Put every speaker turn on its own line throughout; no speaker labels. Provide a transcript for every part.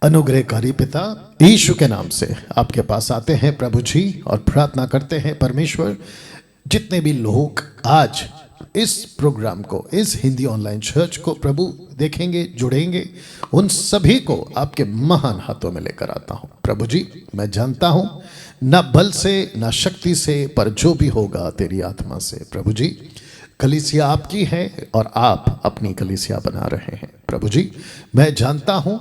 अनुग्रहकारी पिता यीशु के नाम से आपके पास आते हैं प्रभु जी और प्रार्थना करते हैं परमेश्वर, जितने भी लोग आज इस प्रोग्राम को, इस हिंदी ऑनलाइन चर्च को प्रभु देखेंगे, जुड़ेंगे, उन सभी को आपके महान हाथों में लेकर आता हूं। प्रभु जी, मैं जानता हूं ना बल से ना शक्ति से, पर जो भी होगा तेरी आत्मा से। प्रभु जी, कलीसिया आपकी है और आप अपनी कलीसिया बना रहे हैं। प्रभु जी, मैं जानता हूं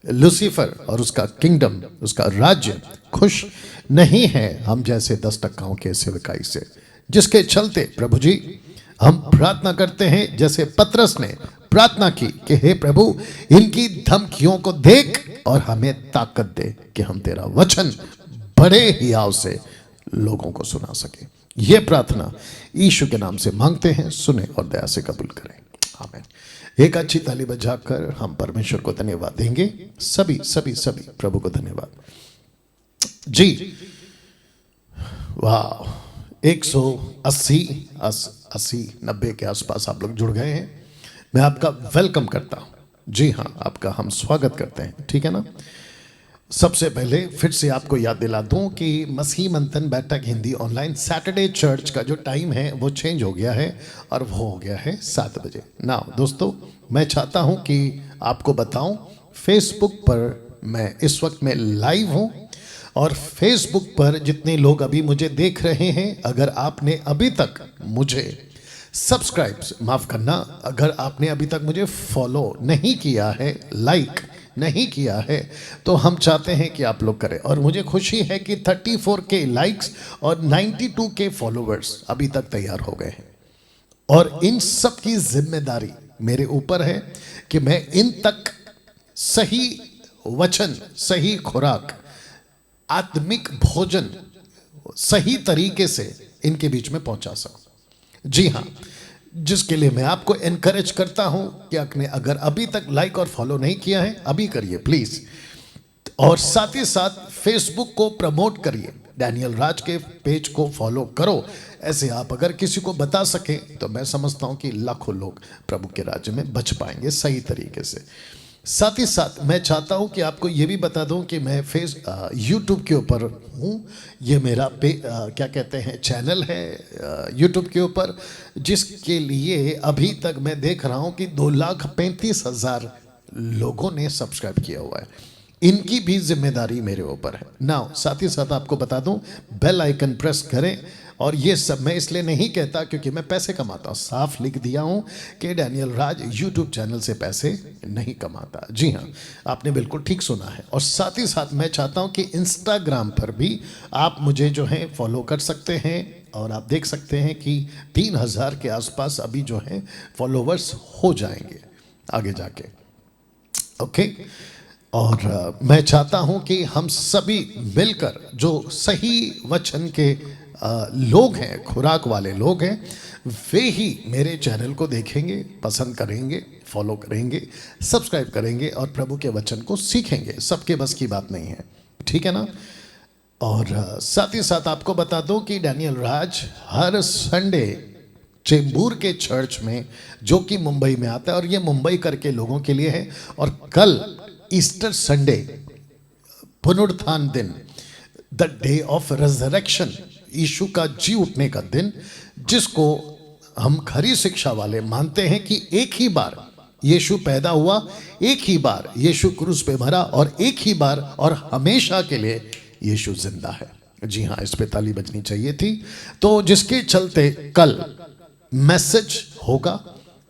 लूसीफर और उसका किंगडम, उसका राज्य खुश नहीं है हम जैसे 10 टक्काओं के सेवकाई से, जिसके चलते प्रभु जी हम प्रार्थना करते हैं, जैसे पतरस ने प्रार्थना की कि हे प्रभु, इनकी धमकियों को देख और हमें ताकत दे कि हम तेरा वचन बड़े हियाव से लोगों को सुना सके। ये प्रार्थना यीशु के नाम से मांगते हैं, सुने और दया से कबूल करें। आमीन। एक अच्छी ताली बजाकर हम परमेश्वर को धन्यवाद देंगे। सभी सभी सभी प्रभु को धन्यवाद जी। वाह, 180-90 के आसपास आप लोग जुड़ गए हैं। मैं आपका वेलकम करता हूं। जी हाँ, आपका हम स्वागत करते हैं, ठीक है ना। सबसे पहले फिर से आपको याद दिला दूं कि मसीह मंथन बैठक हिंदी ऑनलाइन सैटरडे चर्च का जो टाइम है वो चेंज हो गया है और वो हो गया है 7 बजे। ना दोस्तों, मैं चाहता हूं कि आपको बताऊं, फेसबुक पर मैं इस वक्त में लाइव हूं और फेसबुक पर जितने लोग अभी मुझे देख रहे हैं, अगर आपने अभी तक मुझे सब्सक्राइब, माफ करना, अगर आपने अभी तक मुझे फॉलो नहीं किया है, लाइक नहीं किया है, तो हम चाहते हैं कि आप लोग करें। और मुझे खुशी है कि 34K लाइक्स और 92K फॉलोवर्स अभी तक तैयार हो गए हैं। और इन सब की जिम्मेदारी मेरे ऊपर है कि मैं इन तक सही वचन, सही खुराक, आत्मिक भोजन सही तरीके से इनके बीच में पहुंचा सकूं। जी हाँ, जिसके लिए मैं आपको एनकरेज करता हूं कि आपने अगर अभी तक लाइक और फॉलो नहीं किया है, अभी करिए प्लीज। और साथ ही साथ फेसबुक को प्रमोट करिए, डैनियल राज के पेज को फॉलो करो। ऐसे आप अगर किसी को बता सकें तो मैं समझता हूं कि लाखों लोग प्रभु के राज्य में बच पाएंगे सही तरीके से। साथ ही साथ मैं चाहता हूं कि आपको ये भी बता दूं कि मैं यूट्यूब के ऊपर हूं। ये मेरा क्या कहते हैं, चैनल है यूट्यूब के ऊपर, जिसके लिए अभी तक मैं देख रहा हूं कि 2,35,000 लोगों ने सब्सक्राइब किया हुआ है। इनकी भी जिम्मेदारी मेरे ऊपर है ना। साथ ही साथ आपको बता दूं, बेल आइकन प्रेस करें। और ये सब मैं इसलिए नहीं कहता क्योंकि मैं पैसे कमाता हूँ, साफ लिख दिया हूँ कि डैनियल राज यूट्यूब चैनल से पैसे नहीं कमाता। जी हाँ, आपने बिल्कुल ठीक सुना है। और साथ ही साथ मैं चाहता हूँ कि इंस्टाग्राम पर भी आप मुझे जो है फॉलो कर सकते हैं और आप देख सकते हैं कि 3,000 के आसपास अभी जो है फॉलोवर्स हो जाएंगे आगे जाके। ओके। और मैं चाहता हूं कि हम सभी मिलकर, जो सही वचन के लोग हैं, खुराक वाले लोग हैं, वे ही मेरे चैनल को देखेंगे, पसंद करेंगे, फॉलो करेंगे, सब्सक्राइब करेंगे और प्रभु के वचन को सीखेंगे। सबके बस की बात नहीं है, ठीक है ना। और साथ ही साथ आपको बता दो कि डैनियल राज हर संडे चेंबूर के चर्च में, जो कि मुंबई में आता है, और ये मुंबई करके लोगों के लिए है। और कल ईस्टर संडे, पुनरुत्थान दिन, द डे ऑफ रेजरेक्शन, यीशु का जी उठने का दिन, जिसको हम खरी शिक्षा वाले मानते हैं कि एक ही बार यीशु पैदा हुआ, एक ही बार यीशु क्रूस पे मरा और एक ही बार और हमेशा के लिए यीशु जिंदा है। जी हाँ, इस पे ताली बजनी चाहिए थी। तो जिसके चलते कल मैसेज होगा,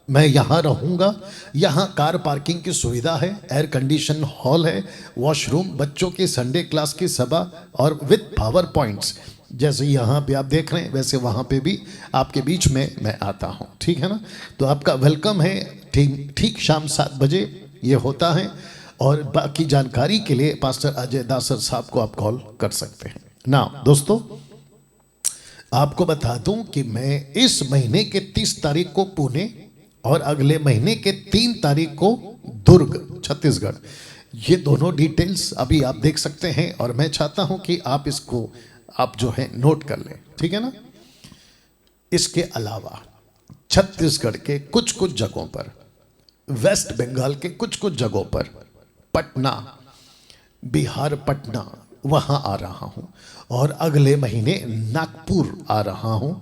मैं यहाँ रहूँगा। यहाँ कार पार्किंग की सुविधा है, एयर कंडीशन हॉल है, वॉशरूम, बच्चों की संडे क्लास की सभा और विद पावर पॉइंट्स। जैसे यहाँ पे आप देख रहे हैं, वैसे वहाँ पे भी आपके बीच में मैं आता हूँ, ठीक है ना। तो आपका वेलकम है। ठीक शाम 7 बजे ये होता है। और बाकी जानकारी के लिए पास्टर अजय दासर साहब को आप कॉल कर सकते हैं ना। दोस्तों, आपको बता दूं कि मैं इस महीने के 30 तारीख को पुणे और अगले महीने के 3 तारीख को दुर्ग, छत्तीसगढ़, ये दोनों डिटेल्स अभी आप देख सकते हैं। और मैं चाहता हूं कि आप इसको आप जो है नोट कर लें, ठीक है ना। इसके अलावा छत्तीसगढ़ के कुछ जगहों पर, वेस्ट बंगाल के कुछ जगहों पर, पटना, बिहार पटना वहाँ आ रहा हूँ, और अगले महीने नागपुर आ रहा हूँ।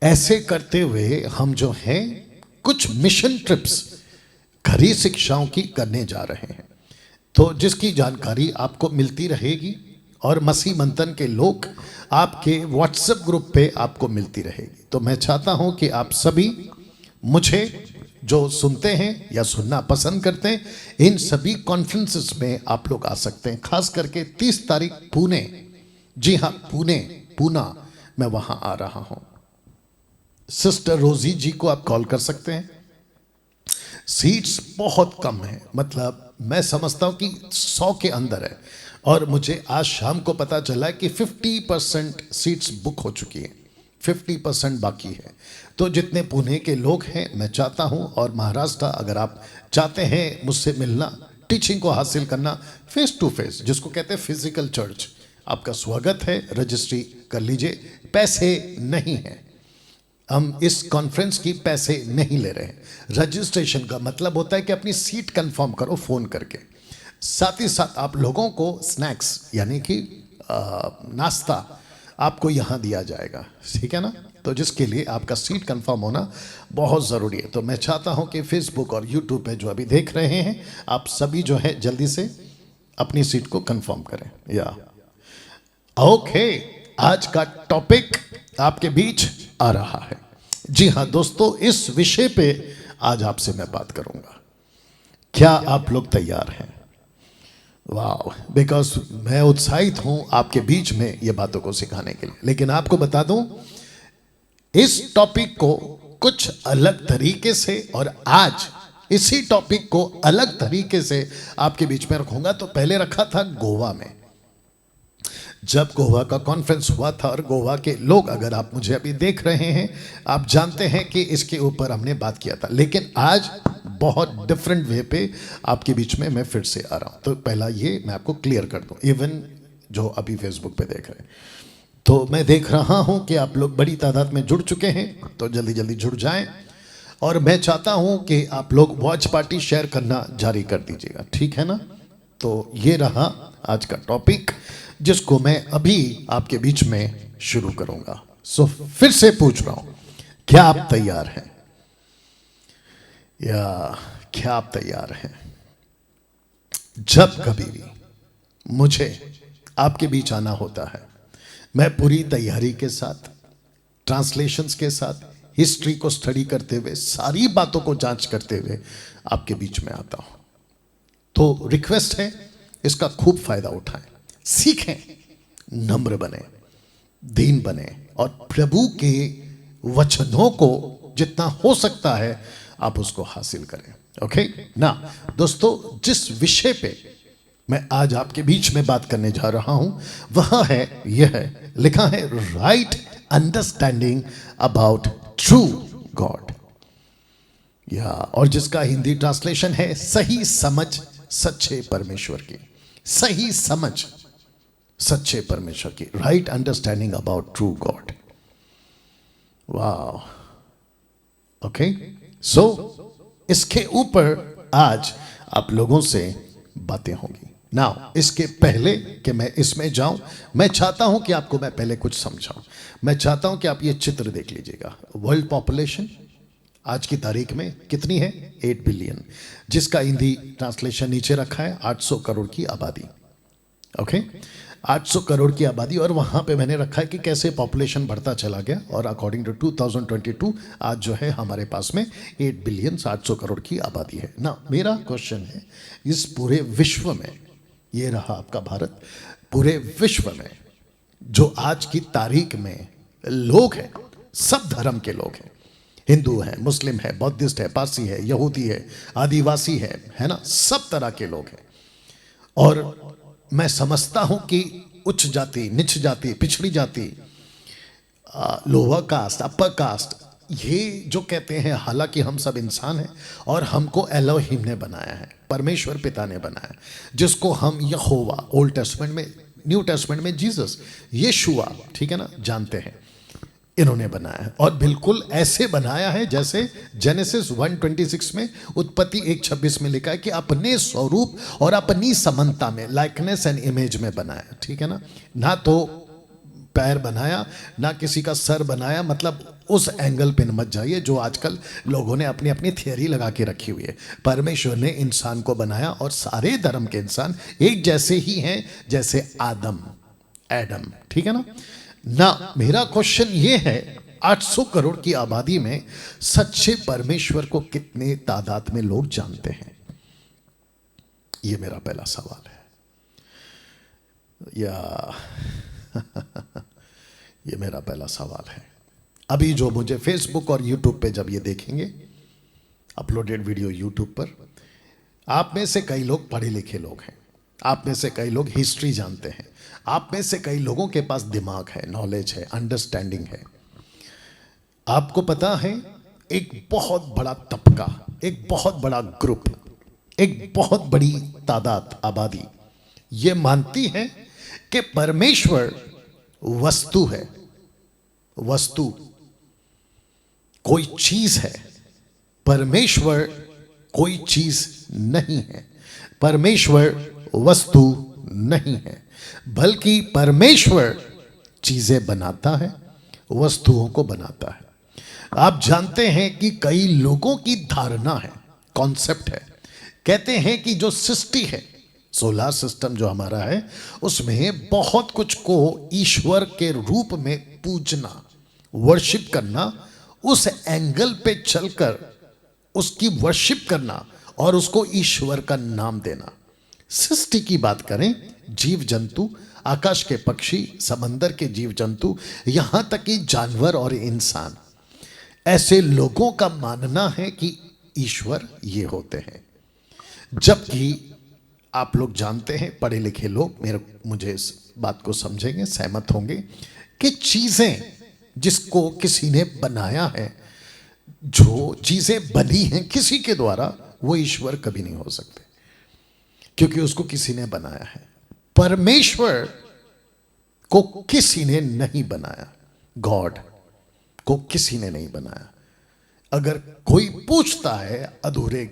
ऐसे करते हुए हम जो हैं कुछ मिशन ट्रिप्स खरी शिक्षाओं की करने जा रहे हैं, तो जिसकी जानकारी आपको मिलती रहेगी और मसीह मंथन के लोग आपके व्हाट्सएप ग्रुप पे आपको मिलती रहेगी। तो मैं चाहता हूं कि आप सभी मुझे जो सुनते हैं या सुनना पसंद करते हैं, इन सभी कॉन्फ्रेंसेस में आप लोग आ सकते हैं। खास करके 30 तारीख पुणे, जी हाँ पूना मैं वहां आ रहा हूं। सिस्टर रोजी जी को आप कॉल कर सकते हैं। सीट्स बहुत कम है, मतलब मैं समझता हूं कि 100 के अंदर है, और मुझे आज शाम को पता चला कि 50% सीट्स बुक हो चुकी हैं, 50% बाकी है। तो जितने पुणे के लोग हैं, मैं चाहता हूं, और महाराष्ट्र, अगर आप चाहते हैं मुझसे मिलना, टीचिंग को हासिल करना फेस टू फेस, जिसको कहते हैं फिजिकल चर्च, आपका स्वागत है। रजिस्ट्री कर लीजिए, पैसे नहीं है, हम इस कॉन्फ्रेंस की पैसे नहीं ले रहे हैं। रजिस्ट्रेशन का मतलब होता है कि अपनी सीट कंफर्म करो फ़ोन करके। साथ ही साथ आप लोगों को स्नैक्स यानी कि नाश्ता आपको यहाँ दिया जाएगा, ठीक है ना। तो जिसके लिए आपका सीट कंफर्म होना बहुत ज़रूरी है। तो मैं चाहता हूँ कि फेसबुक और यूट्यूब पे जो अभी देख रहे हैं, आप सभी जो है जल्दी से अपनी सीट को कंफर्म करें। या ओके, आज का टॉपिक आपके बीच आ रहा है। जी हाँ दोस्तों, इस विषय पे आज आपसे मैं बात करूंगा। क्या आप लोग तैयार हैं? वाह, बिकॉज मैं उत्साहित हूं आपके बीच में ये बातों को सिखाने के लिए। लेकिन आपको बता दूं, इस टॉपिक को कुछ अलग तरीके से, और आज इसी टॉपिक को अलग तरीके से आपके बीच में रखूंगा। तो पहले रखा था गोवा में, जब गोवा का कॉन्फ्रेंस हुआ था, और गोवा के लोग, अगर आप मुझे अभी देख रहे हैं, आप जानते हैं कि इसके ऊपर हमने बात किया था। लेकिन आज बहुत डिफरेंट वे पे आपके बीच में मैं फिर से आ रहा हूं। तो पहला ये मैं आपको क्लियर कर दूं, इवन जो अभी फेसबुक पे देख रहे हैं, तो मैं देख रहा हूं कि आप लोग बड़ी तादाद में जुड़ चुके हैं, तो जल्दी जल्दी जुड़ जाएं। और मैं चाहता हूं कि आप लोग वॉच पार्टी शेयर करना जारी कर दीजिएगा, ठीक है ना। तो ये रहा आज का टॉपिक, जिसको मैं अभी आपके बीच में शुरू करूंगा। सो फिर से पूछ रहा हूं, क्या आप तैयार हैं? या क्या आप तैयार हैं? जब कभी भी मुझे आपके बीच आना होता है, मैं पूरी तैयारी के साथ, ट्रांसलेशंस के साथ, हिस्ट्री को स्टडी करते हुए, सारी बातों को जांच करते हुए आपके बीच में आता हूं। तो रिक्वेस्ट है, इसका खूब फायदा उठाएं, सीखें, नम्र बने, दीन बने, और प्रभु के वचनों को जितना हो सकता है आप उसको हासिल करें। ओके ना दोस्तों, जिस विषय पे मैं आज आपके बीच में बात करने जा रहा हूं, वह है, यह है, लिखा है right understanding about true God, या और जिसका हिंदी ट्रांसलेशन है सही समझ सच्चे परमेश्वर की। सही समझ सच्चे परमेश्वर की, right understanding about true God. वाह, ओके। सो इसके ऊपर आज आप लोगों से बातें होंगी। नाउ इसके पहले कि मैं इसमें जाऊं, मैं चाहता हूं कि आपको मैं पहले कुछ समझाऊं। मैं चाहता हूं कि आप ये चित्र देख लीजिएगा। वर्ल्ड पॉपुलेशन आज की तारीख में कितनी है? 8 बिलियन, जिसका हिंदी ट्रांसलेशन नीचे रखा है 800 करोड़ की आबादी। ओके, 800 करोड़ की आबादी, और वहाँ पे मैंने रखा है कि कैसे पॉपुलेशन बढ़ता चला गया, और अकॉर्डिंग टू 2022 आज जो है हमारे पास में 8 बिलियन 800 करोड़ की आबादी है ना। मेरा क्वेश्चन है, इस पूरे विश्व में, ये रहा आपका भारत, पूरे विश्व में जो आज की तारीख में लोग हैं, सब धर्म के लोग हैं, हिंदू है, मुस्लिम है, बौद्धिस्ट है, पारसी है, यहूदी है, आदिवासी है ना, सब तरह के लोग हैं। और मैं समझता हूं कि उच्च जाति, निच जाति, पिछड़ी जाति, लोअर कास्ट, अपर कास्ट, ये जो कहते हैं, हालांकि हम सब इंसान हैं, और हमको एलोहिम ने बनाया है, परमेश्वर पिता ने बनाया, जिसको हम यहोवा, ओल्ड टेस्टमेंट में, न्यू टेस्टमेंट में जीसस, यीशुआ, ठीक है ना, जानते हैं। इन्होंने बनाया है, और बिल्कुल ऐसे बनाया है जैसे जेनेसिस 1:26 में, उत्पत्ति 1:26 में लिखा है कि अपने स्वरूप और अपनी समानता में, लाइकनेस एंड इमेज में बनाया। ठीक है ना? ना तो पैर बनाया, ना किसी का सर बनाया। मतलब उस एंगल पे मत जाइए जो आजकल लोगों ने अपनी अपनी थियरी लगा के रखी हुई है। परमेश्वर ने इंसान को बनाया और सारे धर्म के इंसान एक जैसे ही हैं जैसे एडम। ठीक है ना? ना मेरा क्वेश्चन ये है, 800 करोड़ की आबादी में सच्चे परमेश्वर को कितने तादाद में लोग जानते हैं? ये मेरा पहला सवाल है। या ये मेरा पहला सवाल है। अभी जो मुझे फेसबुक और यूट्यूब पे जब ये देखेंगे, अपलोडेड वीडियो यूट्यूब पर, आप में से कई लोग पढ़े लिखे लोग हैं, आप में से कई लोग हिस्ट्री जानते हैं, आप में से कई लोगों के पास दिमाग है, नॉलेज है, अंडरस्टैंडिंग है। आपको पता है एक बहुत बड़ा तबका, एक बहुत बड़ा ग्रुप, एक बहुत बड़ी तादाद, आबादी ये मानती है कि परमेश्वर वस्तु है। वस्तु कोई चीज है, परमेश्वर कोई चीज नहीं है। परमेश्वर वस्तु नहीं है, बल्कि परमेश्वर चीजें बनाता है, वस्तुओं को बनाता है। आप जानते हैं कि कई लोगों की धारणा है, कॉन्सेप्ट है, कहते हैं कि जो सृष्टि है, सोलर सिस्टम जो हमारा है, उसमें बहुत कुछ को ईश्वर के रूप में पूजना, वर्शिप करना, उस एंगल पे चलकर उसकी वर्शिप करना और उसको ईश्वर का नाम देना। सृष्टि की बात करें, जीव जंतु, आकाश के पक्षी, समंदर के जीव जंतु, यहां तक कि जानवर और इंसान, ऐसे लोगों का मानना है कि ईश्वर ये होते हैं। जबकि आप लोग जानते हैं, पढ़े लिखे लोग मुझे इस बात को समझेंगे, सहमत होंगे कि चीजें जिसको किसी ने बनाया है, जो चीजें बनी हैं किसी के द्वारा, वो ईश्वर कभी नहीं हो सकते, क्योंकि उसको किसी ने बनाया है। परमेश्वर को किसी ने नहीं बनाया, गॉड को किसी ने नहीं बनाया। अगर कोई पूछता है अधूरे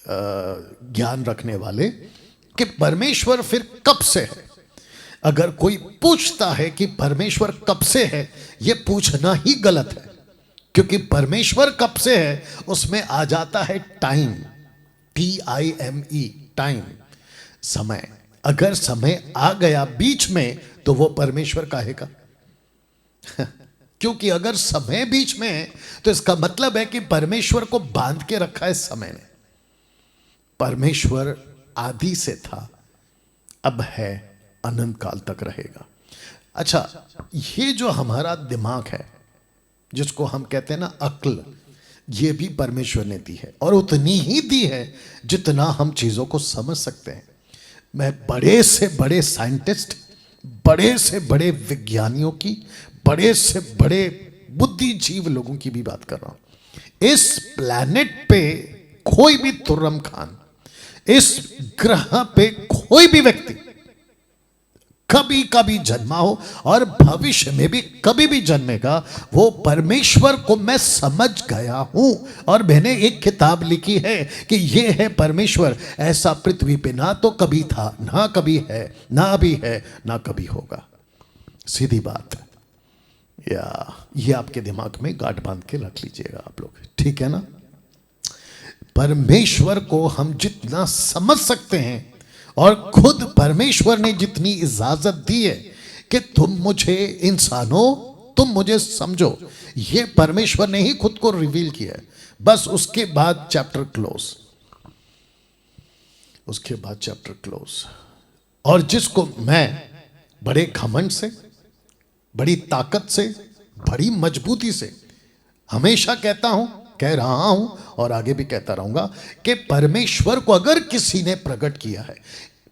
ज्ञान रखने वाले कि परमेश्वर फिर कब से है, अगर कोई पूछता है कि परमेश्वर कब से है, यह पूछना ही गलत है, क्योंकि परमेश्वर कब से है उसमें आ जाता है टाइम, TIME, टाइम, समय। अगर समय आ गया बीच में तो वो परमेश्वर काहे का? क्योंकि अगर समय बीच में है तो इसका मतलब है कि परमेश्वर को बांध के रखा है समय ने। परमेश्वर आदि से था, अब है, अनंत काल तक रहेगा। अच्छा, ये जो हमारा दिमाग है, जिसको हम कहते हैं ना अक्ल, ये भी परमेश्वर ने दी है, और उतनी ही दी है जितना हम चीजों को समझ सकते हैं। मैं बड़े से बड़े साइंटिस्ट, बड़े से बड़े विज्ञानियों की, बड़े से बड़े बुद्धिजीवी लोगों की भी बात कर रहा हूं। इस प्लैनेट पे कोई भी तुर्रम खान, इस ग्रह पे कोई भी व्यक्ति कभी कभी जन्मा हो और भविष्य में भी कभी भी जन्मेगा, वो परमेश्वर को मैं समझ गया हूं, और मैंने एक किताब लिखी है कि ये है परमेश्वर, ऐसा पृथ्वी पे ना तो कभी था, ना कभी है, ना अभी है, ना कभी होगा। सीधी बात है। या ये आपके दिमाग में गांठ बांध के रख लीजिएगा आप लोग, ठीक है ना? परमेश्वर को हम जितना समझ सकते हैं, और खुद परमेश्वर ने जितनी इजाजत दी है कि तुम मुझे इंसानों, तुम मुझे समझो, ये परमेश्वर ने ही खुद को रिवील किया है। बस उसके बाद चैप्टर क्लोज, उसके बाद चैप्टर क्लोज। और जिसको मैं बड़े घमंड से, बड़ी ताकत से, बड़ी मजबूती से हमेशा कहता हूं, कह रहा हूं और आगे भी कहता रहूंगा कि परमेश्वर को अगर किसी ने प्रकट किया है,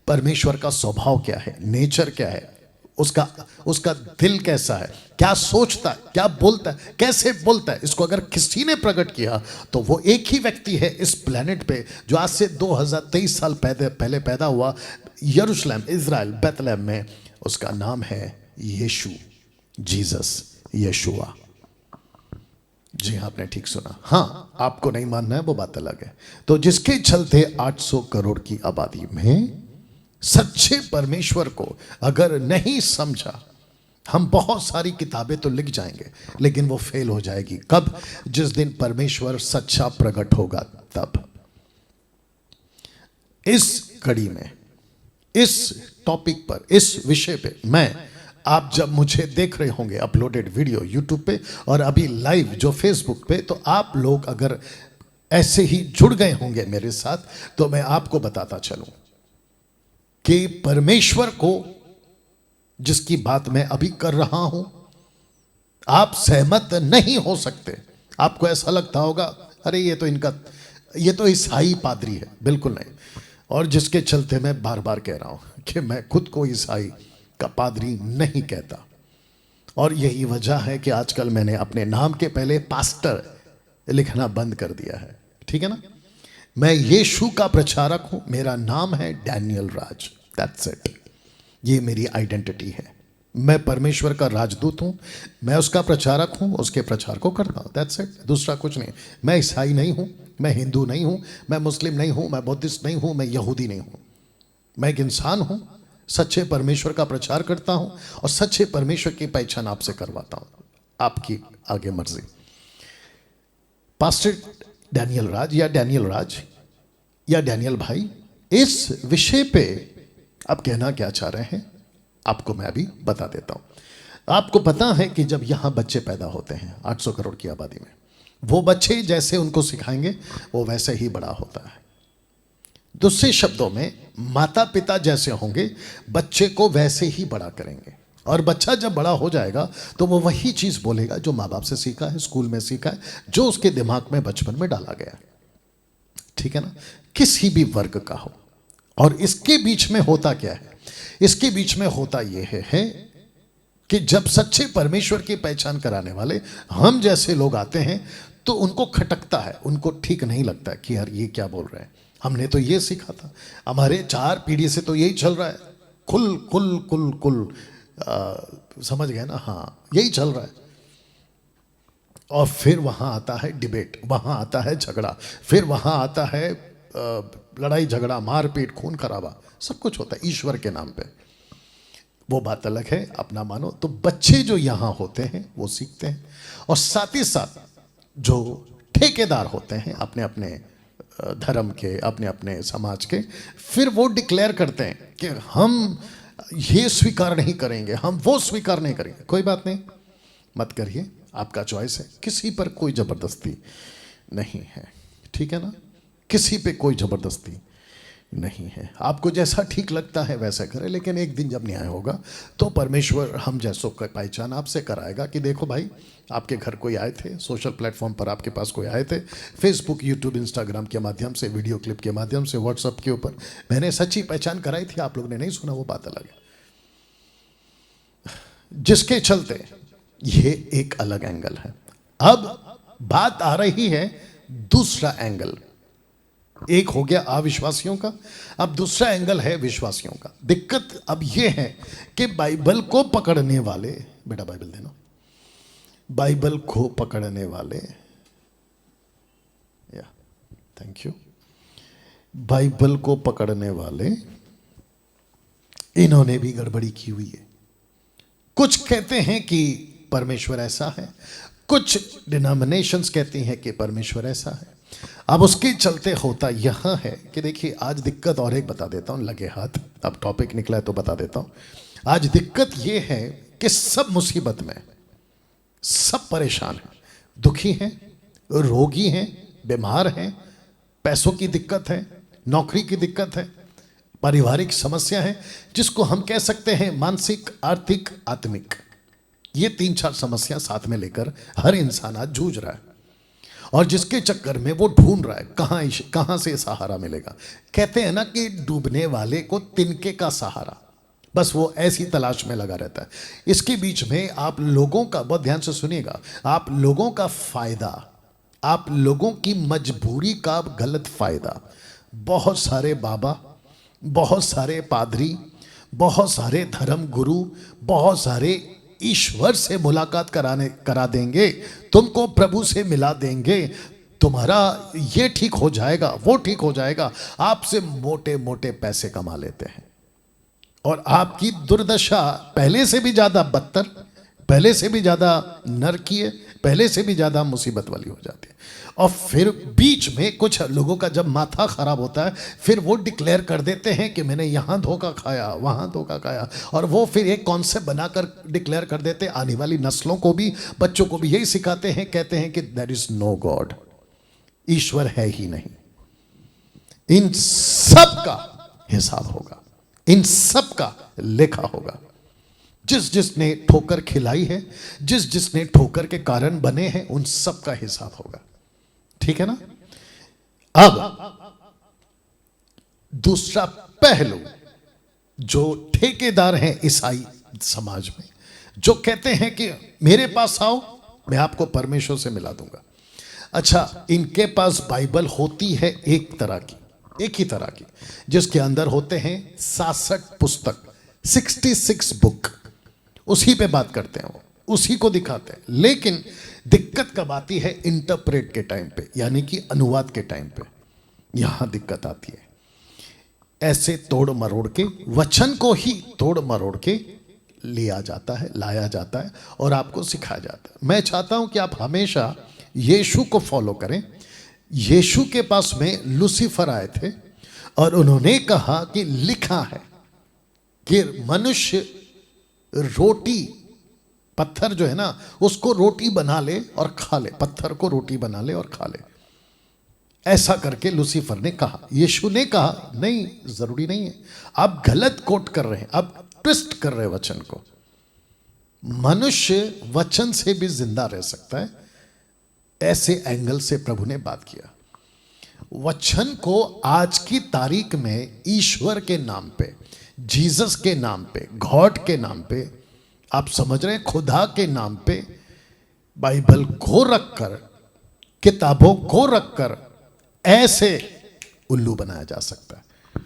परमेश्वर का स्वभाव क्या है, नेचर क्या है, उसका दिल कैसा है, क्या सोचता है, क्या बोलता है, कैसे बोलता है, इसको अगर किसी ने प्रकट किया तो वो एक ही व्यक्ति है इस प्लेनेट पे, जो आज से 2023 साल पहले पैदा हुआ यरूशलेम, इज़राइल, बेथलेहम में। उसका नाम है यीशु, जीसस, यशुआ। जी हाँ, आपने ठीक सुना। हाँ, आपको नहीं मानना है वो बात अलग है। तो जिसके चलते 800 करोड़ की आबादी में सच्चे परमेश्वर को अगर नहीं समझा, हम बहुत सारी किताबें तो लिख जाएंगे लेकिन वो फेल हो जाएगी। कब? जिस दिन परमेश्वर सच्चा प्रकट होगा तब। इस कड़ी में, इस टॉपिक पर, इस विषय पे मैं, आप जब मुझे देख रहे होंगे अपलोडेड वीडियो यूट्यूब पे और अभी लाइव जो फेसबुक पे, तो आप लोग अगर ऐसे ही जुड़ गए होंगे मेरे साथ, तो मैं आपको बताता चलूं कि परमेश्वर को जिसकी बात मैं अभी कर रहा हूं, आप सहमत नहीं हो सकते। आपको ऐसा लगता होगा अरे ये तो ईसाई पादरी है। बिल्कुल नहीं। और जिसके चलते मैं बार बार कह रहा हूं कि मैं खुद को ईसाई का पादरी नहीं कहता। और यही वजह है कि आजकल मैंने अपने नाम के पहले पास्टर लिखना बंद कर दिया है। ठीक है ना? मैं यीशु का प्रचारक हूं, मेरा नाम है डैनियल राज। That's it. ये मेरी आइडेंटिटी है। मैं परमेश्वर का राजदूत हूं, मैं उसका प्रचारक हूं, उसके प्रचार को करता हूं। That's it. दूसरा कुछ नहीं। मैं ईसाई नहीं हूं, मैं हिंदू नहीं हूं, मैं मुस्लिम नहीं हूं, मैं बौद्धिस्ट नहीं हूं, मैं यहूदी नहीं हूं। मैं एक इंसान हूं, सच्चे परमेश्वर का प्रचार करता हूं और सच्चे परमेश्वर की पहचान आपसे करवाता हूं। आपकी आगे मर्जी। पास्टर डैनियल राज या डैनियल भाई, इस विषय पे आप कहना क्या चाह रहे हैं आपको मैं अभी बता देता हूं। आपको पता है कि जब यहां बच्चे पैदा होते हैं 800 करोड़ की आबादी में, वो बच्चे जैसे उनको सिखाएंगे वो वैसे ही बड़ा होता है। दूसरे शब्दों में, माता पिता जैसे होंगे बच्चे को वैसे ही बड़ा करेंगे। और बच्चा जब बड़ा हो जाएगा तो वो वही चीज बोलेगा जो माँ बाप से सीखा है, स्कूल में सीखा है, जो उसके दिमाग में बचपन में डाला गया। ठीक है ना? किसी भी वर्ग का हो। और इसके बीच में होता क्या है? इसके बीच में होता यह है कि जब सच्चे परमेश्वर की पहचान कराने वाले हम जैसे लोग आते हैं तो उनको खटकता है, उनको ठीक नहीं लगता कि यार ये क्या बोल रहे हैं। हमने तो ये सीखा था, हमारे 4 पीढ़ी से तो यही चल रहा है। कुल कुल कुल कुल समझ गए ना? हाँ, यही चल रहा है। और फिर वहां आता है डिबेट, वहां आता है झगड़ा, फिर वहां आता है लड़ाई झगड़ा, मारपीट, खून खराबा, सब कुछ होता है ईश्वर के नाम पे। वो बात अलग है, अपना मानो। तो बच्चे जो यहां होते हैं वो सीखते हैं, और साथ ही साथ जो ठेकेदार होते हैं अपने अपने धर्म के, अपने अपने समाज के, फिर वो डिक्लेयर करते हैं कि हम ये स्वीकार नहीं करेंगे, हम वो स्वीकार नहीं करेंगे। कोई बात नहीं, मत करिए, आपका चॉइस है। किसी पर कोई जबरदस्ती नहीं है। ठीक है ना? किसी पे कोई जबरदस्ती नहीं है। आपको जैसा ठीक लगता है वैसा करें, लेकिन एक दिन जब न्याय होगा तो परमेश्वर हम जैसों का पहचान आपसे कराएगा कि देखो भाई, आपके घर कोई आए थे, सोशल प्लेटफॉर्म पर आपके पास कोई आए थे, फेसबुक, यूट्यूब, इंस्टाग्राम के माध्यम से, वीडियो क्लिप के माध्यम से, व्हाट्सएप के ऊपर मैंने सच्ची पहचान कराई थी, आप लोग ने नहीं सुना, वो बात अलग है। जिसके चलते ये एक अलग एंगल है। अब बात आ रही है दूसरा एंगल। एक हो गया अविश्वासियों का, अब दूसरा एंगल है विश्वासियों का। दिक्कत अब यह है कि बाइबल को पकड़ने वाले, बेटा बाइबल देना, बाइबल को पकड़ने वाले, या थैंक यू, बाइबल को पकड़ने वाले इन्होंने भी गड़बड़ी की हुई है। कुछ कहते हैं कि परमेश्वर ऐसा है, कुछ डिनोमिनेशंस कहती हैं कि परमेश्वर ऐसा है। अब उसके चलते होता यह है कि देखिए, आज दिक्कत और एक बता देता हूं, लगे हाथ, अब टॉपिक निकला है तो बता देता हूं। आज दिक्कत यह है कि सब मुसीबत में, सब परेशान हैं, दुखी हैं, रोगी हैं, बीमार हैं, पैसों की दिक्कत है, नौकरी की दिक्कत है, पारिवारिक समस्या है, जिसको हम कह सकते हैं मानसिक, आर्थिक, आत्मिक। ये 3-4 समस्या साथ में लेकर हर इंसान आज जूझ रहा है, और जिसके चक्कर में वो ढूंढ रहा है कहां से सहारा मिलेगा। कहते हैं ना कि डूबने वाले को तिनके का सहारा, बस वो ऐसी तलाश में लगा रहता है। इसके बीच में आप लोगों का, बहुत ध्यान से सुनिएगा, आप लोगों का फायदा, आप लोगों की मजबूरी का गलत फायदा बहुत सारे बाबा, बहुत सारे पादरी, बहुत सारे धर्म गुरु, बहुत सारे ईश्वर से मुलाकात करा देंगे, तुमको प्रभु से मिला देंगे, तुम्हारा ये ठीक हो जाएगा, वो ठीक हो जाएगा। आपसे मोटे मोटे पैसे कमा लेते हैं और आपकी दुर्दशा पहले से भी ज्यादा बदतर, पहले से भी ज्यादा नरकीय, पहले से भी ज्यादा मुसीबत वाली हो जाती है। और फिर बीच में कुछ लोगों का जब माथा खराब होता है, फिर वो डिक्लेयर कर देते हैं कि मैंने यहाँ धोखा खाया, वहाँ धोखा खाया, और वो फिर एक कॉन्सेप्ट बनाकर डिक्लेयर कर देते हैं। आने वाली नस्लों को भी, बच्चों को भी यही सिखाते हैं, कहते हैं कि देयर इज नो गॉड, ईश्वर है ही नहीं। इन सब का हिसाब होगा, इन सब का लेखा होगा। जिस जिसने ठोकर खिलाई है, जिस जिसने ठोकर के कारण बने हैं, उन सब का हिसाब होगा। ठीक है ना। अब दूसरा पहलू, जो ठेकेदार हैं ईसाई समाज में, जो कहते हैं कि मेरे पास आओ, मैं आपको परमेश्वर से मिला दूंगा। अच्छा, इनके पास बाइबल होती है एक तरह की, एक ही तरह की, जिसके अंदर होते हैं 66 पुस्तक, 66 बुक, उसी पे बात करते हैं, वो उसी को दिखाते हैं। लेकिन दिक्कत कब आती है? इंटरप्रेट के टाइम पे, यानी कि अनुवाद के टाइम पे यहां दिक्कत आती है। ऐसे तोड़ मरोड़ के वचन को ही तोड़ मरोड़ के लिया जाता है, लाया जाता है और आपको सिखाया जाता है। मैं चाहता हूं कि आप हमेशा यीशु को फॉलो करें। यीशु के पास में लूसीफर आए थे और उन्होंने कहा कि लिखा है कि मनुष्य रोटी, पत्थर जो है ना, उसको रोटी बना ले और खा ले, पत्थर को रोटी बना ले और खा ले। ऐसा करके लूसीफर ने कहा। यीशु ने कहा नहीं, जरूरी नहीं है, आप गलत कोट कर रहे हैं, आप ट्विस्ट कर रहे हैं वचन को। मनुष्य वचन से भी जिंदा रह सकता है, ऐसे एंगल से प्रभु ने बात किया। वचन को आज की तारीख में ईश्वर के नाम पे, जीसस के नाम पे, गॉड के नाम पे, आप समझ रहे हैं, खुदा के नाम पे बाइबल को रखकर, किताबों को रखकर ऐसे उल्लू बनाया जा सकता है।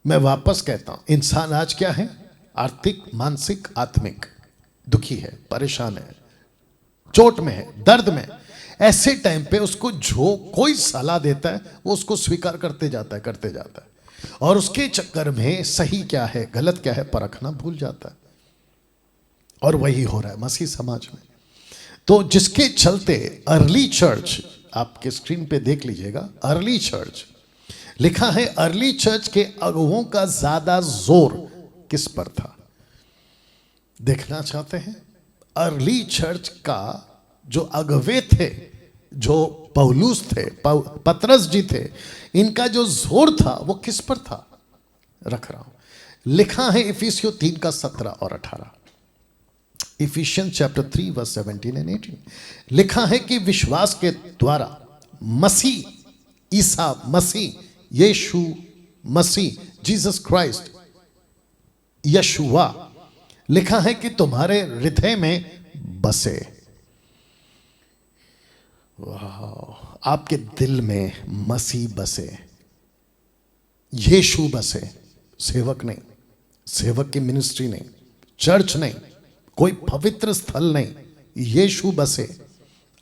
मैं वापस कहता हूं, इंसान आज क्या है? आर्थिक, मानसिक, आत्मिक दुखी है, परेशान है, चोट में है, दर्द में। ऐसे टाइम पे उसको जो कोई सलाह देता है वो उसको स्वीकार करते जाता है, करते जाता है, और उसके चक्कर में सही क्या है, गलत क्या है परखना भूल जाता है। और वही हो रहा है मसीह समाज में। तो जिसके चलते अर्ली चर्च, आपके स्क्रीन पे देख लीजिएगा, अर्ली चर्च लिखा है। अर्ली चर्च के अगुओं का ज्यादा जोर किस पर था? देखना चाहते हैं? अर्ली चर्च का जो अगवे थे, जो पौलुस थे, पतरस जी थे, इनका जो जोर था वो किस पर था? रख रहा हूं। लिखा है इफिसियों 3 का 17 और 18, इफिशियंस चैप्टर 3 वर्स 17 एंड 18। लिखा है कि विश्वास के द्वारा मसीह, ईसा मसीह, यीशु मसीह, जीसस क्राइस्ट, यशुआ, लिखा है कि तुम्हारे हृदय में बसे। वाह, आपके दिल में मसीह बसे, यीशु बसे। सेवक नहीं, सेवक की मिनिस्ट्री नहीं, चर्च नहीं, कोई पवित्र स्थल नहीं, यीशु बसे।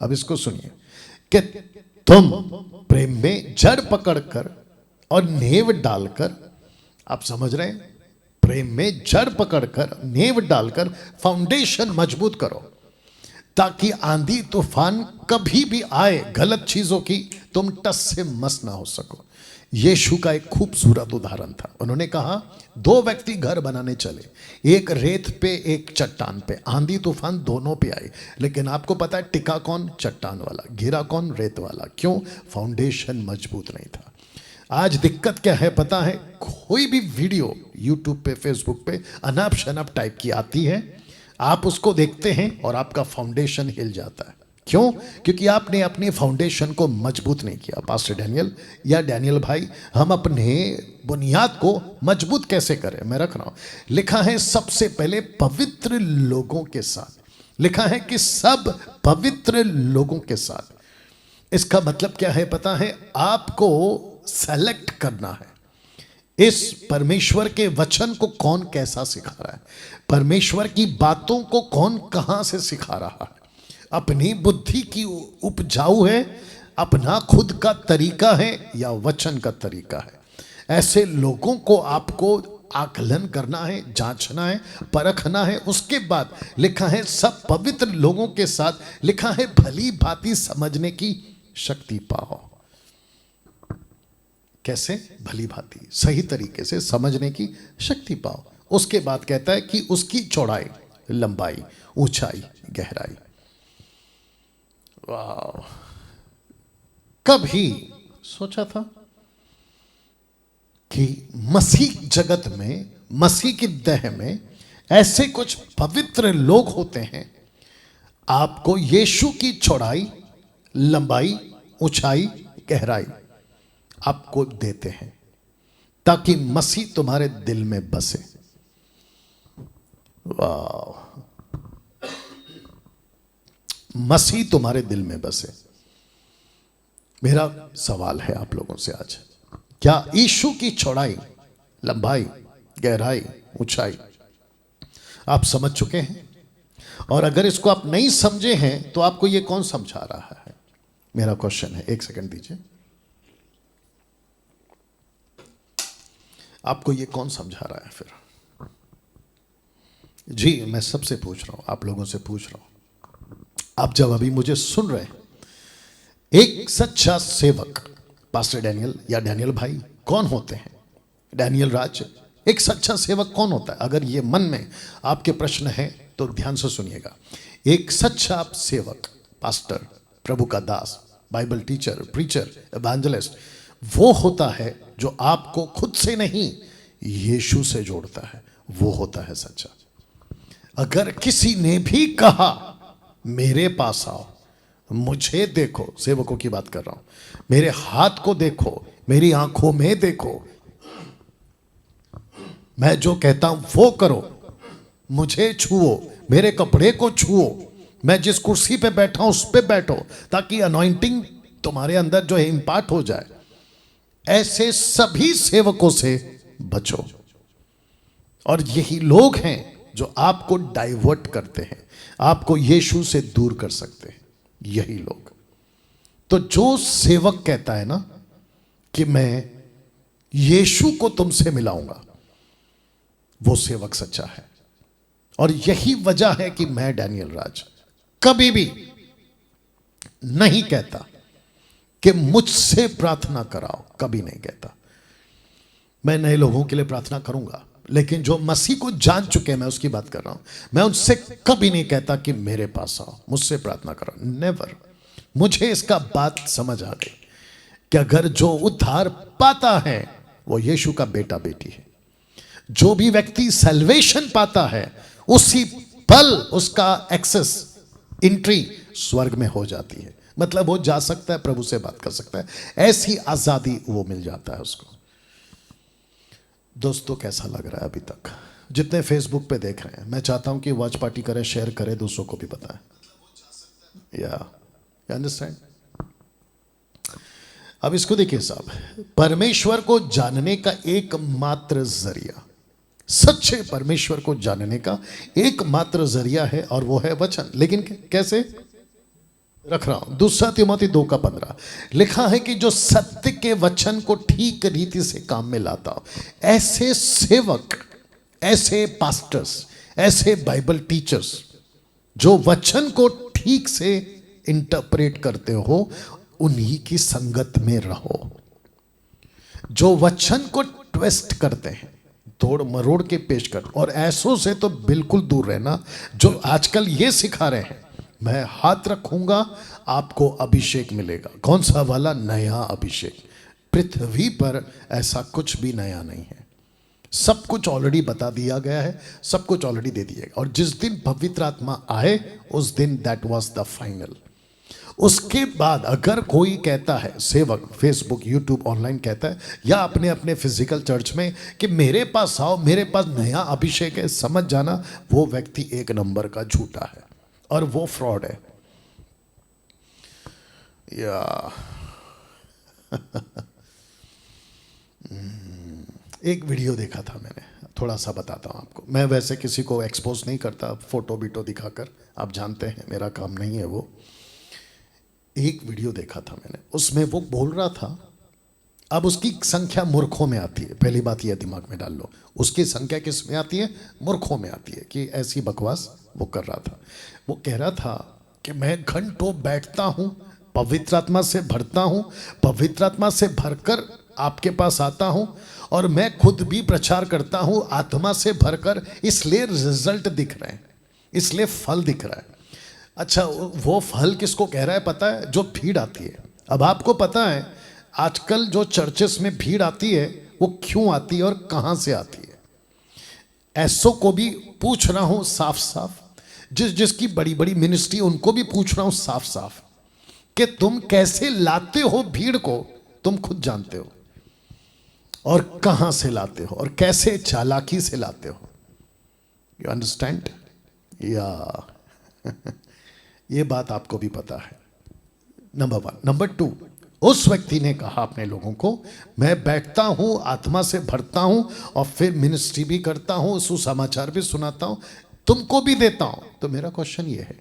अब इसको सुनिए कि तुम प्रेम में जड़ पकड़कर और नींव डालकर, आप समझ रहे हैं, प्रेम में जड़ पकड़कर नींव डालकर फाउंडेशन मजबूत करो, ताकि आंधी तूफान कभी भी आए, गलत चीजों की तुम टस से मस ना हो सको। यीशु का एक खूबसूरत उदाहरण था। उन्होंने कहा 2 व्यक्ति घर बनाने चले, एक रेत पे, एक चट्टान पे, आंधी तूफान दोनों पे आई, लेकिन आपको पता है टिका कौन? चट्टान वाला, गिरा कौन? रेत वाला। क्यों? फाउंडेशन मजबूत नहीं था। आज दिक्कत क्या है पता है? कोई भी वीडियो यूट्यूब पे, फेसबुक पे अनाप शनाप टाइप की आती है, आप उसको देखते हैं और आपका फाउंडेशन हिल जाता है। क्यों? क्योंकि आपने अपने फाउंडेशन को मजबूत नहीं किया। पास्टर डैनियल या डैनियल भाई, हम अपने बुनियाद को मजबूत कैसे करें? मैं रख रहा हूं। लिखा है सबसे पहले पवित्र लोगों के साथ, लिखा है कि सब पवित्र लोगों के साथ। इसका मतलब क्या है पता है? आपको सेलेक्ट करना है, इस परमेश्वर के वचन को कौन कैसा सिखा रहा है, परमेश्वर की बातों को कौन कहां से सिखा रहा है। अपनी बुद्धि की उपजाऊ है, अपना खुद का तरीका है, या वचन का तरीका है। ऐसे लोगों को आपको आकलन करना है, जांचना है, परखना है। उसके बाद लिखा है सब पवित्र लोगों के साथ लिखा है भली भांति समझने की शक्ति पाओ। कैसे? भली भांति सही तरीके से समझने की शक्ति पाओ। उसके बाद कहता है कि उसकी चौड़ाई, लंबाई, ऊंचाई, गहराई। वाह! कभी सोचा था कि मसीह जगत में, मसीह की देह में ऐसे कुछ पवित्र लोग होते हैं, आपको यीशु की चौड़ाई, लंबाई, ऊंचाई, गहराई आपको देते हैं ताकि मसीह तुम्हारे दिल में बसे। वाह! मसीह तुम्हारे दिल में बसे। मेरा सवाल है आप लोगों से आज, क्या यीशु की चौड़ाई, लंबाई, गहराई, ऊंचाई आप समझ चुके हैं? और अगर इसको आप नहीं समझे हैं तो आपको ये कौन समझा रहा है? मेरा क्वेश्चन है, एक सेकंड दीजिए। आपको ये कौन समझा रहा है फिर? जी, मैं सबसे पूछ रहा हूं, आप लोगों से पूछ रहा हूं। आप जब अभी मुझे सुन रहे हैं, एक सच्चा सेवक पास्टर डैनियल या डैनियल भाई कौन होते हैं? डैनियल राज एक सच्चा सेवक कौन होता है? अगर ये मन में आपके प्रश्न है तो ध्यान से सुनिएगा। एक सच्चा सेवक, पास्टर, प्रभु का दास, बाइबल टीचर, प्रीचर, एवेंजलिस्ट वो होता है जो आपको खुद से नहीं यीशु से जोड़ता है। वो होता है सच्चा। अगर किसी ने भी कहा मेरे पास आओ, मुझे देखो, सेवकों की बात कर रहा हूं, मेरे हाथ को देखो, मेरी आंखों में देखो, मैं जो कहता हूं वो करो, मुझे छुओ, मेरे कपड़े को छुओ, मैं जिस कुर्सी पे बैठा हूं उस पे बैठो, ताकि अनॉइंटिंग तुम्हारे अंदर जो है इंपार्ट हो जाए। ऐसे सभी सेवकों से बचो। और यही लोग हैं जो आपको डाइवर्ट करते हैं, आपको यीशु से दूर कर सकते हैं, यही लोग। तो जो सेवक कहता है ना कि मैं यीशु को तुमसे मिलाऊंगा, वो सेवक सच्चा है। और यही वजह है कि मैं डैनियल राज कभी भी नहीं कहता कि मुझसे प्रार्थना कराओ, कभी नहीं कहता। मैं नए लोगों के लिए प्रार्थना करूंगा, लेकिन जो मसीह को जान चुके हैं, मैं उसकी बात कर रहा हूं, मैं उनसे कभी नहीं कहता कि मेरे पास आओ, मुझसे प्रार्थना करो, नेवर। मुझे इसका बात समझ आ गई कि अगर जो उद्धार पाता है वो यीशु का बेटा बेटी है। जो भी व्यक्ति सैल्वेशन पाता है उसी पल उसका एक्सेस, एंट्री स्वर्ग में हो जाती है। मतलब वो जा सकता है, प्रभु से बात कर सकता है, ऐसी आजादी वो मिल जाता है उसको। दोस्तों, कैसा लग रहा है अभी तक? जितने फेसबुक पे देख रहे हैं, मैं चाहता हूं कि वॉच पार्टी करें, शेयर करें, दूसरों को भी बताएं। या अंडरस्टैंड? अब इसको देखिए साहब, परमेश्वर को जानने का एकमात्र जरिया, सच्चे परमेश्वर को जानने का एकमात्र जरिया है और वो है वचन। लेकिन कैसे? रख रहा हूं, 2 तिमोथी 2:15 लिखा है कि जो सत्य के वचन को ठीक रीति से काम में लाता हो, ऐसे सेवक, ऐसे पास्टर्स, ऐसे बाइबल टीचर्स जो वचन को ठीक से इंटरप्रेट करते हो, उन्हीं की संगत में रहो। जो वचन को ट्विस्ट करते हैं, तोड़ मरोड़ के पेश कर, और ऐसों से तो बिल्कुल दूर रहना जो आजकल ये सिखा रहे हैं, मैं हाथ रखूंगा आपको अभिषेक मिलेगा। कौन सा वाला? नया अभिषेक। पृथ्वी पर ऐसा कुछ भी नया नहीं है। सब कुछ ऑलरेडी बता दिया गया है, सब कुछ ऑलरेडी दे दिया गया। और जिस दिन पवित्र आत्मा आए उस दिन दैट वाज द फाइनल। उसके बाद अगर कोई कहता है, सेवक फेसबुक, यूट्यूब, ऑनलाइन कहता है, या अपने अपने फिजिकल चर्च में कि मेरे पास आओ, मेरे पास नया अभिषेक है, समझ जाना वो व्यक्ति एक नंबर का झूठा है और वो फ्रॉड है। या एक वीडियो देखा था मैंने, थोड़ा सा बताता हूँ आपको। मैं वैसे किसी को एक्सपोज नहीं करता फोटो बीटो दिखाकर, आप जानते हैं मेरा काम नहीं है वो। एक वीडियो देखा था मैंने, उसमें वो बोल रहा था, अब उसकी संख्या मूर्खों में आती है। पहली बात यह दिमाग में डाल लो, उसकी संख्या किस में आती है? मूर्खों में आती है कि ऐसी बकवास वो कर रहा था। वो कह रहा था कि मैं घंटों बैठता हूँ, पवित्र आत्मा से भरता हूँ, पवित्र आत्मा से भरकर आपके पास आता हूँ, और मैं खुद भी प्रचार करता हूँ आत्मा से भरकर, इसलिए रिजल्ट दिख रहे हैं, इसलिए फल दिख रहा है। अच्छा, वो फल किसको कह रहा है पता है? जो भीड़ आती है। अब आपको पता है आजकल जो चर्चेस में भीड़ आती है वो क्यों आती है और कहां से आती है? ऐसो को भी पूछ रहा हूं साफ साफ, जिसकी बड़ी बड़ी मिनिस्ट्री, उनको भी पूछ रहा हूं साफ साफ कि तुम कैसे लाते हो भीड़ को, तुम खुद जानते हो, और कहां से लाते हो और कैसे चालाकी से लाते हो। You understand? या ये बात आपको भी पता है। नंबर 1। नंबर 2, उस व्यक्ति ने कहा अपने लोगों को, मैं बैठता हूं, आत्मा से भरता हूं, और फिर मिनिस्ट्री भी करता हूं, सुसमाचार भी सुनाता हूं, तुमको भी देता हूं। तो मेरा क्वेश्चन ये है,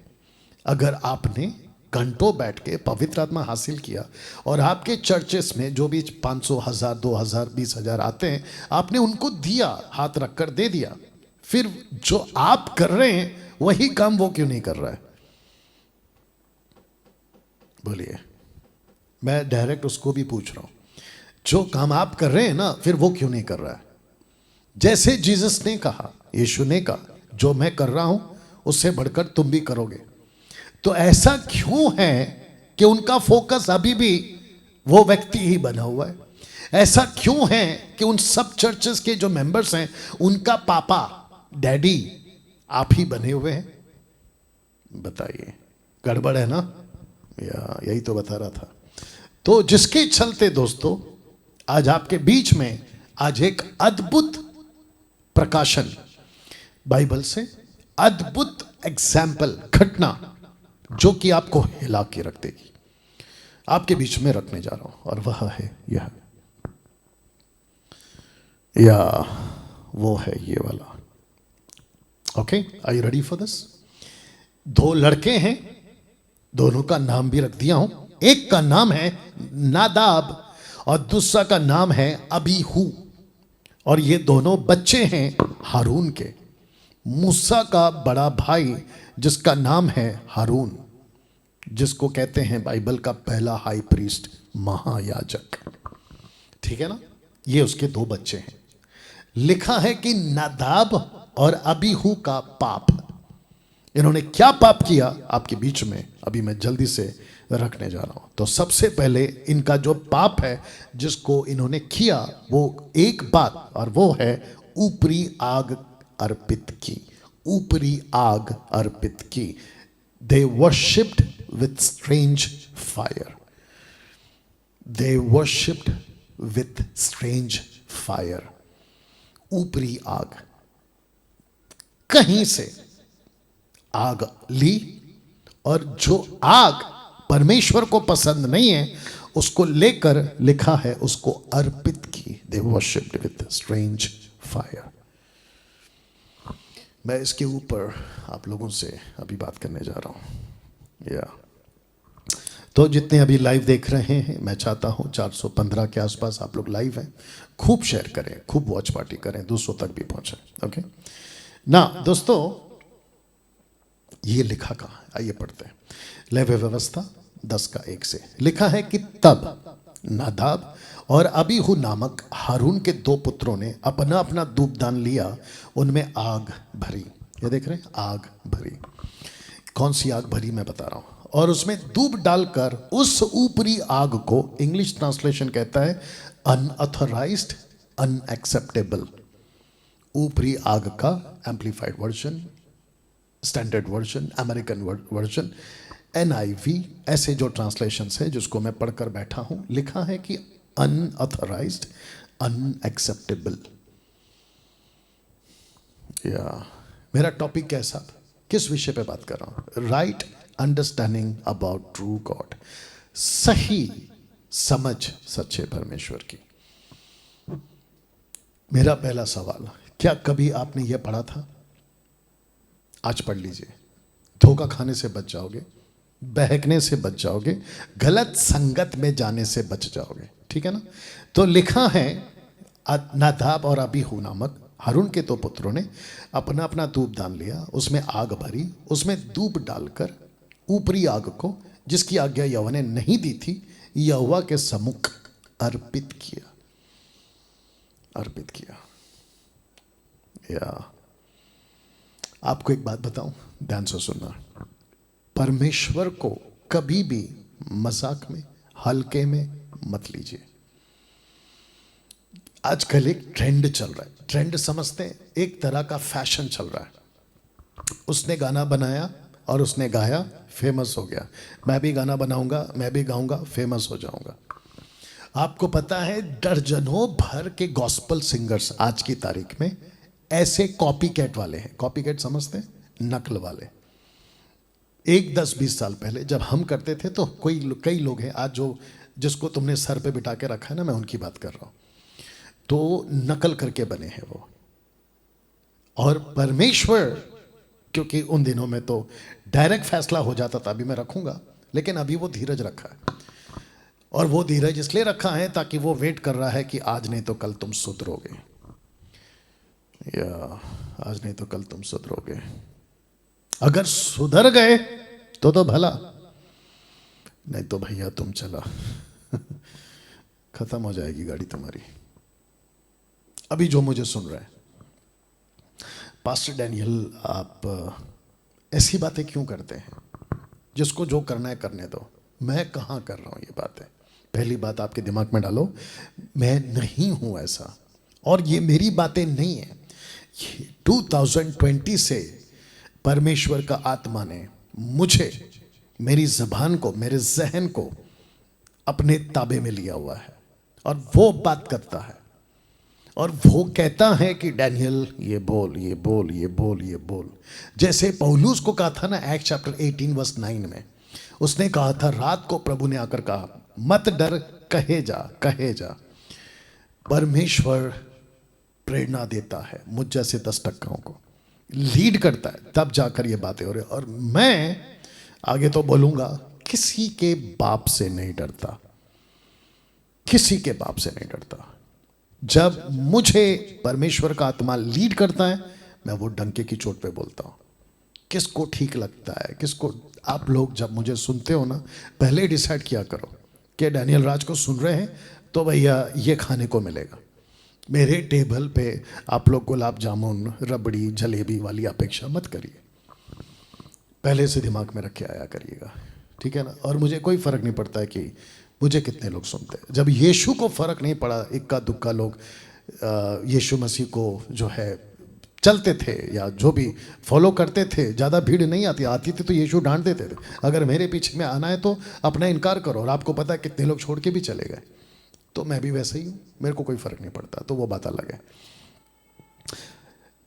अगर आपने घंटों बैठ के पवित्र आत्मा हासिल किया और आपके चर्चेस में जो भी 500, 1000, 2000, 20,000 आते हैं, आपने उनको दिया, हाथ रखकर दे दिया, फिर जो आप कर रहे हैं वही काम वो क्यों नहीं कर रहा है? बोलिए। मैं डायरेक्ट उसको भी पूछ रहा हूं, जो काम आप कर रहे हैं ना, फिर वो क्यों नहीं कर रहा है? जैसे जीसस ने कहा, यीशु ने कहा, जो मैं कर रहा हूं उससे बढ़कर तुम भी करोगे। तो ऐसा क्यों है कि उनका फोकस अभी भी वो व्यक्ति ही बना हुआ है? ऐसा क्यों है कि उन सब चर्चेस के जो मेंबर्स हैं, उनका पापा, डैडी आप ही बने हुए हैं? बताइए, गड़बड़ है ना? या यही तो बता रहा था। तो जिसके चलते दोस्तों आज आपके बीच में आज एक अद्भुत प्रकाशन बाइबल से, अद्भुत एग्जाम्पल, घटना जो कि आपको हिला के रख देगी, आपके बीच में रखने जा रहा हूं। और वह है यह, या वो है ये वाला। Okay, are you ready for this? 2 लड़के हैं, दोनों का नाम भी रख दिया हूं। एक का नाम है नादाब और दूसरा का नाम है अबीहू, और ये दोनों बच्चे हैं हारून के। मूसा का बड़ा भाई जिसका नाम है हारून, जिसको कहते हैं बाइबल का पहला हाई प्रीस्ट, महायाजक। ठीक है ना? ये उसके 2 बच्चे हैं। लिखा है कि नादाब और अबीहू का पाप, इन्होंने क्या पाप किया आपके बीच में अभी मैं जल्दी से रखने जा रहा हूं। तो सबसे पहले इनका जो पाप है जिसको इन्होंने किया, वो एक बात, और वो है ऊपरी आग अर्पित की। ऊपरी आग अर्पित की। They worshipped with strange fire. They worshipped with strange fire. ऊपरी आग, कहीं से आग ली, और जो आग परमेश्वर को पसंद नहीं है उसको लेकर, लिखा है, उसको अर्पित की। They worshipped with strange fire. मैं इसके ऊपर आप लोगों से अभी बात करने जा रहा हूं। या तो जितने अभी लाइव देख रहे हैं, मैं चाहता हूं 415 के आसपास आप लोग लाइव हैं, खूब शेयर करें, खूब वॉच पार्टी करें, 200 तक भी पहुंचे। ओके ना दोस्तों, ये लिखा कहाँ है? आइए पढ़ते हैं। लेवी व्यवस्था 10:1 से लिखा है कि तब नादाब और अबीहू नामक हारून के 2 पुत्रों ने अपना अपना धूपदान लिया, उनमें आग भरी। ये देख रहे हैं, आग भरी। कौन सी आग भरी मैं बता रहा हूं। और उसमें धूप डालकर उस ऊपरी आग को, इंग्लिश ट्रांसलेशन कहता है अनऑथराइज्ड, अनएक्सेप्टेबल। ऊपरी आग का amplified version, standard version, American version, NIV, ऐसे जो ट्रांसलेशंस है जिसको मैं पढ़कर बैठा हूं, लिखा है कि अनऑथराइज्ड, अनएक्सेप्टेबल। या मेरा टॉपिक क्या है साहब? किस विषय पे बात कर रहा हूं? Right understanding about true God. सही समझ सच्चे परमेश्वर की। मेरा पहला सवाल, क्या कभी आपने यह पढ़ा था? आज पढ़ लीजिए। धोखा खाने से बच जाओगे, बहकने से बच जाओगे, गलत संगत में जाने से बच जाओगे, ठीक है ना? तो लिखा है, नादाब और अबीहू नामक हारून के दो पुत्रों ने अपना अपना धूप दान लिया, उसमें आग भरी, उसमें धूप डालकर ऊपरी आग को, जिसकी आज्ञा यहोवा ने नहीं दी थी, यहोवा के सम्मुख अर्पित किया। अर्पित किया। या आपको एक बात बताऊं, ध्यान से सुनना। परमेश्वर को कभी भी मजाक में, हल्के में मत लीजिए। आजकल एक ट्रेंड चल रहा है, ट्रेंड समझते हैं, एक तरह का फैशन चल रहा है। उसने गाना बनाया और उसने गाया, फेमस हो गया। मैं भी गाना बनाऊंगा, मैं भी गाऊंगा, फेमस हो जाऊंगा। आपको पता है दर्जनों भर के गॉस्पल सिंगर्स आज की तारीख में ऐसे कॉपी कैट वाले हैं। कॉपी कैट समझते हैं? नकल वाले। एक 10-20 साल पहले जब हम करते थे तो कई लोग हैं आज जो, जिसको तुमने सर पे बिठा के रखा है ना, मैं उनकी बात कर रहा हूं, तो नकल करके बने हैं वो। और परमेश्वर, क्योंकि उन दिनों में तो डायरेक्ट फैसला हो जाता था, अभी मैं रखूंगा, लेकिन अभी वो धीरज रखा है। और वो धीरज इसलिए रखा है ताकि वो वेट कर रहा है कि आज नहीं तो कल तुम सुधरोगे, या आज नहीं तो कल तुम सुधरोगे। अगर सुधर गए तो भला, नहीं तो भैया तुम चला खत्म हो जाएगी गाड़ी तुम्हारी। अभी जो मुझे सुन रहा है, पास्टर डैनियल आप ऐसी बातें क्यों करते हैं? जिसको जो करना है करने दो। मैं कहाँ कर रहा हूँ ये बातें? पहली बात आपके दिमाग में डालो, मैं नहीं हूँ ऐसा, और ये मेरी बातें नहीं है। 2020 से परमेश्वर का आत्मा ने मुझे, मेरी ज़बान को, मेरे जहन को अपने ताबे में लिया हुआ है, और वो बात करता है, और वो कहता है कि डैनियल ये बोल, ये बोल, ये बोल, ये बोल। जैसे पौलुस को कहा था ना, एक्ट चैप्टर 18 वर्स 9 में, उसने कहा था, रात को प्रभु ने आकर कहा, मत डर, कहे जा, कहे जा। परमेश्वर प्रेरणा देता है मुझ जैसे 10 टक्काओं को, लीड करता है, तब जाकर ये बातें हो रही। और मैं आगे तो बोलूंगा, किसी के बाप से नहीं डरता, किसी के बाप से नहीं डरता। जब मुझे परमेश्वर का आत्मा लीड करता है, मैं वो डंके की चोट पे बोलता हूँ। किसको ठीक लगता है, किसको? आप लोग जब मुझे सुनते हो ना, पहले डिसाइड किया करो कि डैनियल राज को सुन रहे हैं तो भैया ये खाने को मिलेगा। मेरे टेबल पे आप लोग गुलाब जामुन, रबड़ी, जलेबी वाली अपेक्षा मत करिए, पहले से दिमाग में रख के आया करिएगा, ठीक है ना? और मुझे कोई फ़र्क नहीं पड़ता है कि मुझे कितने लोग सुनते हैं। जब यीशु को फ़र्क नहीं पड़ा, इक्का दुक्का लोग यीशु मसीह को जो है चलते थे या जो भी फॉलो करते थे, ज़्यादा भीड़ नहीं आती थी तो यीशु डांट देते थे, अगर मेरे पीछे में आना है तो अपना इनकार करो। और आपको पता है कितने लोग छोड़ के भी चले गए। तो मैं भी वैसे ही हूँ, मेरे को कोई फ़र्क नहीं पड़ता, तो वो बात अलग है।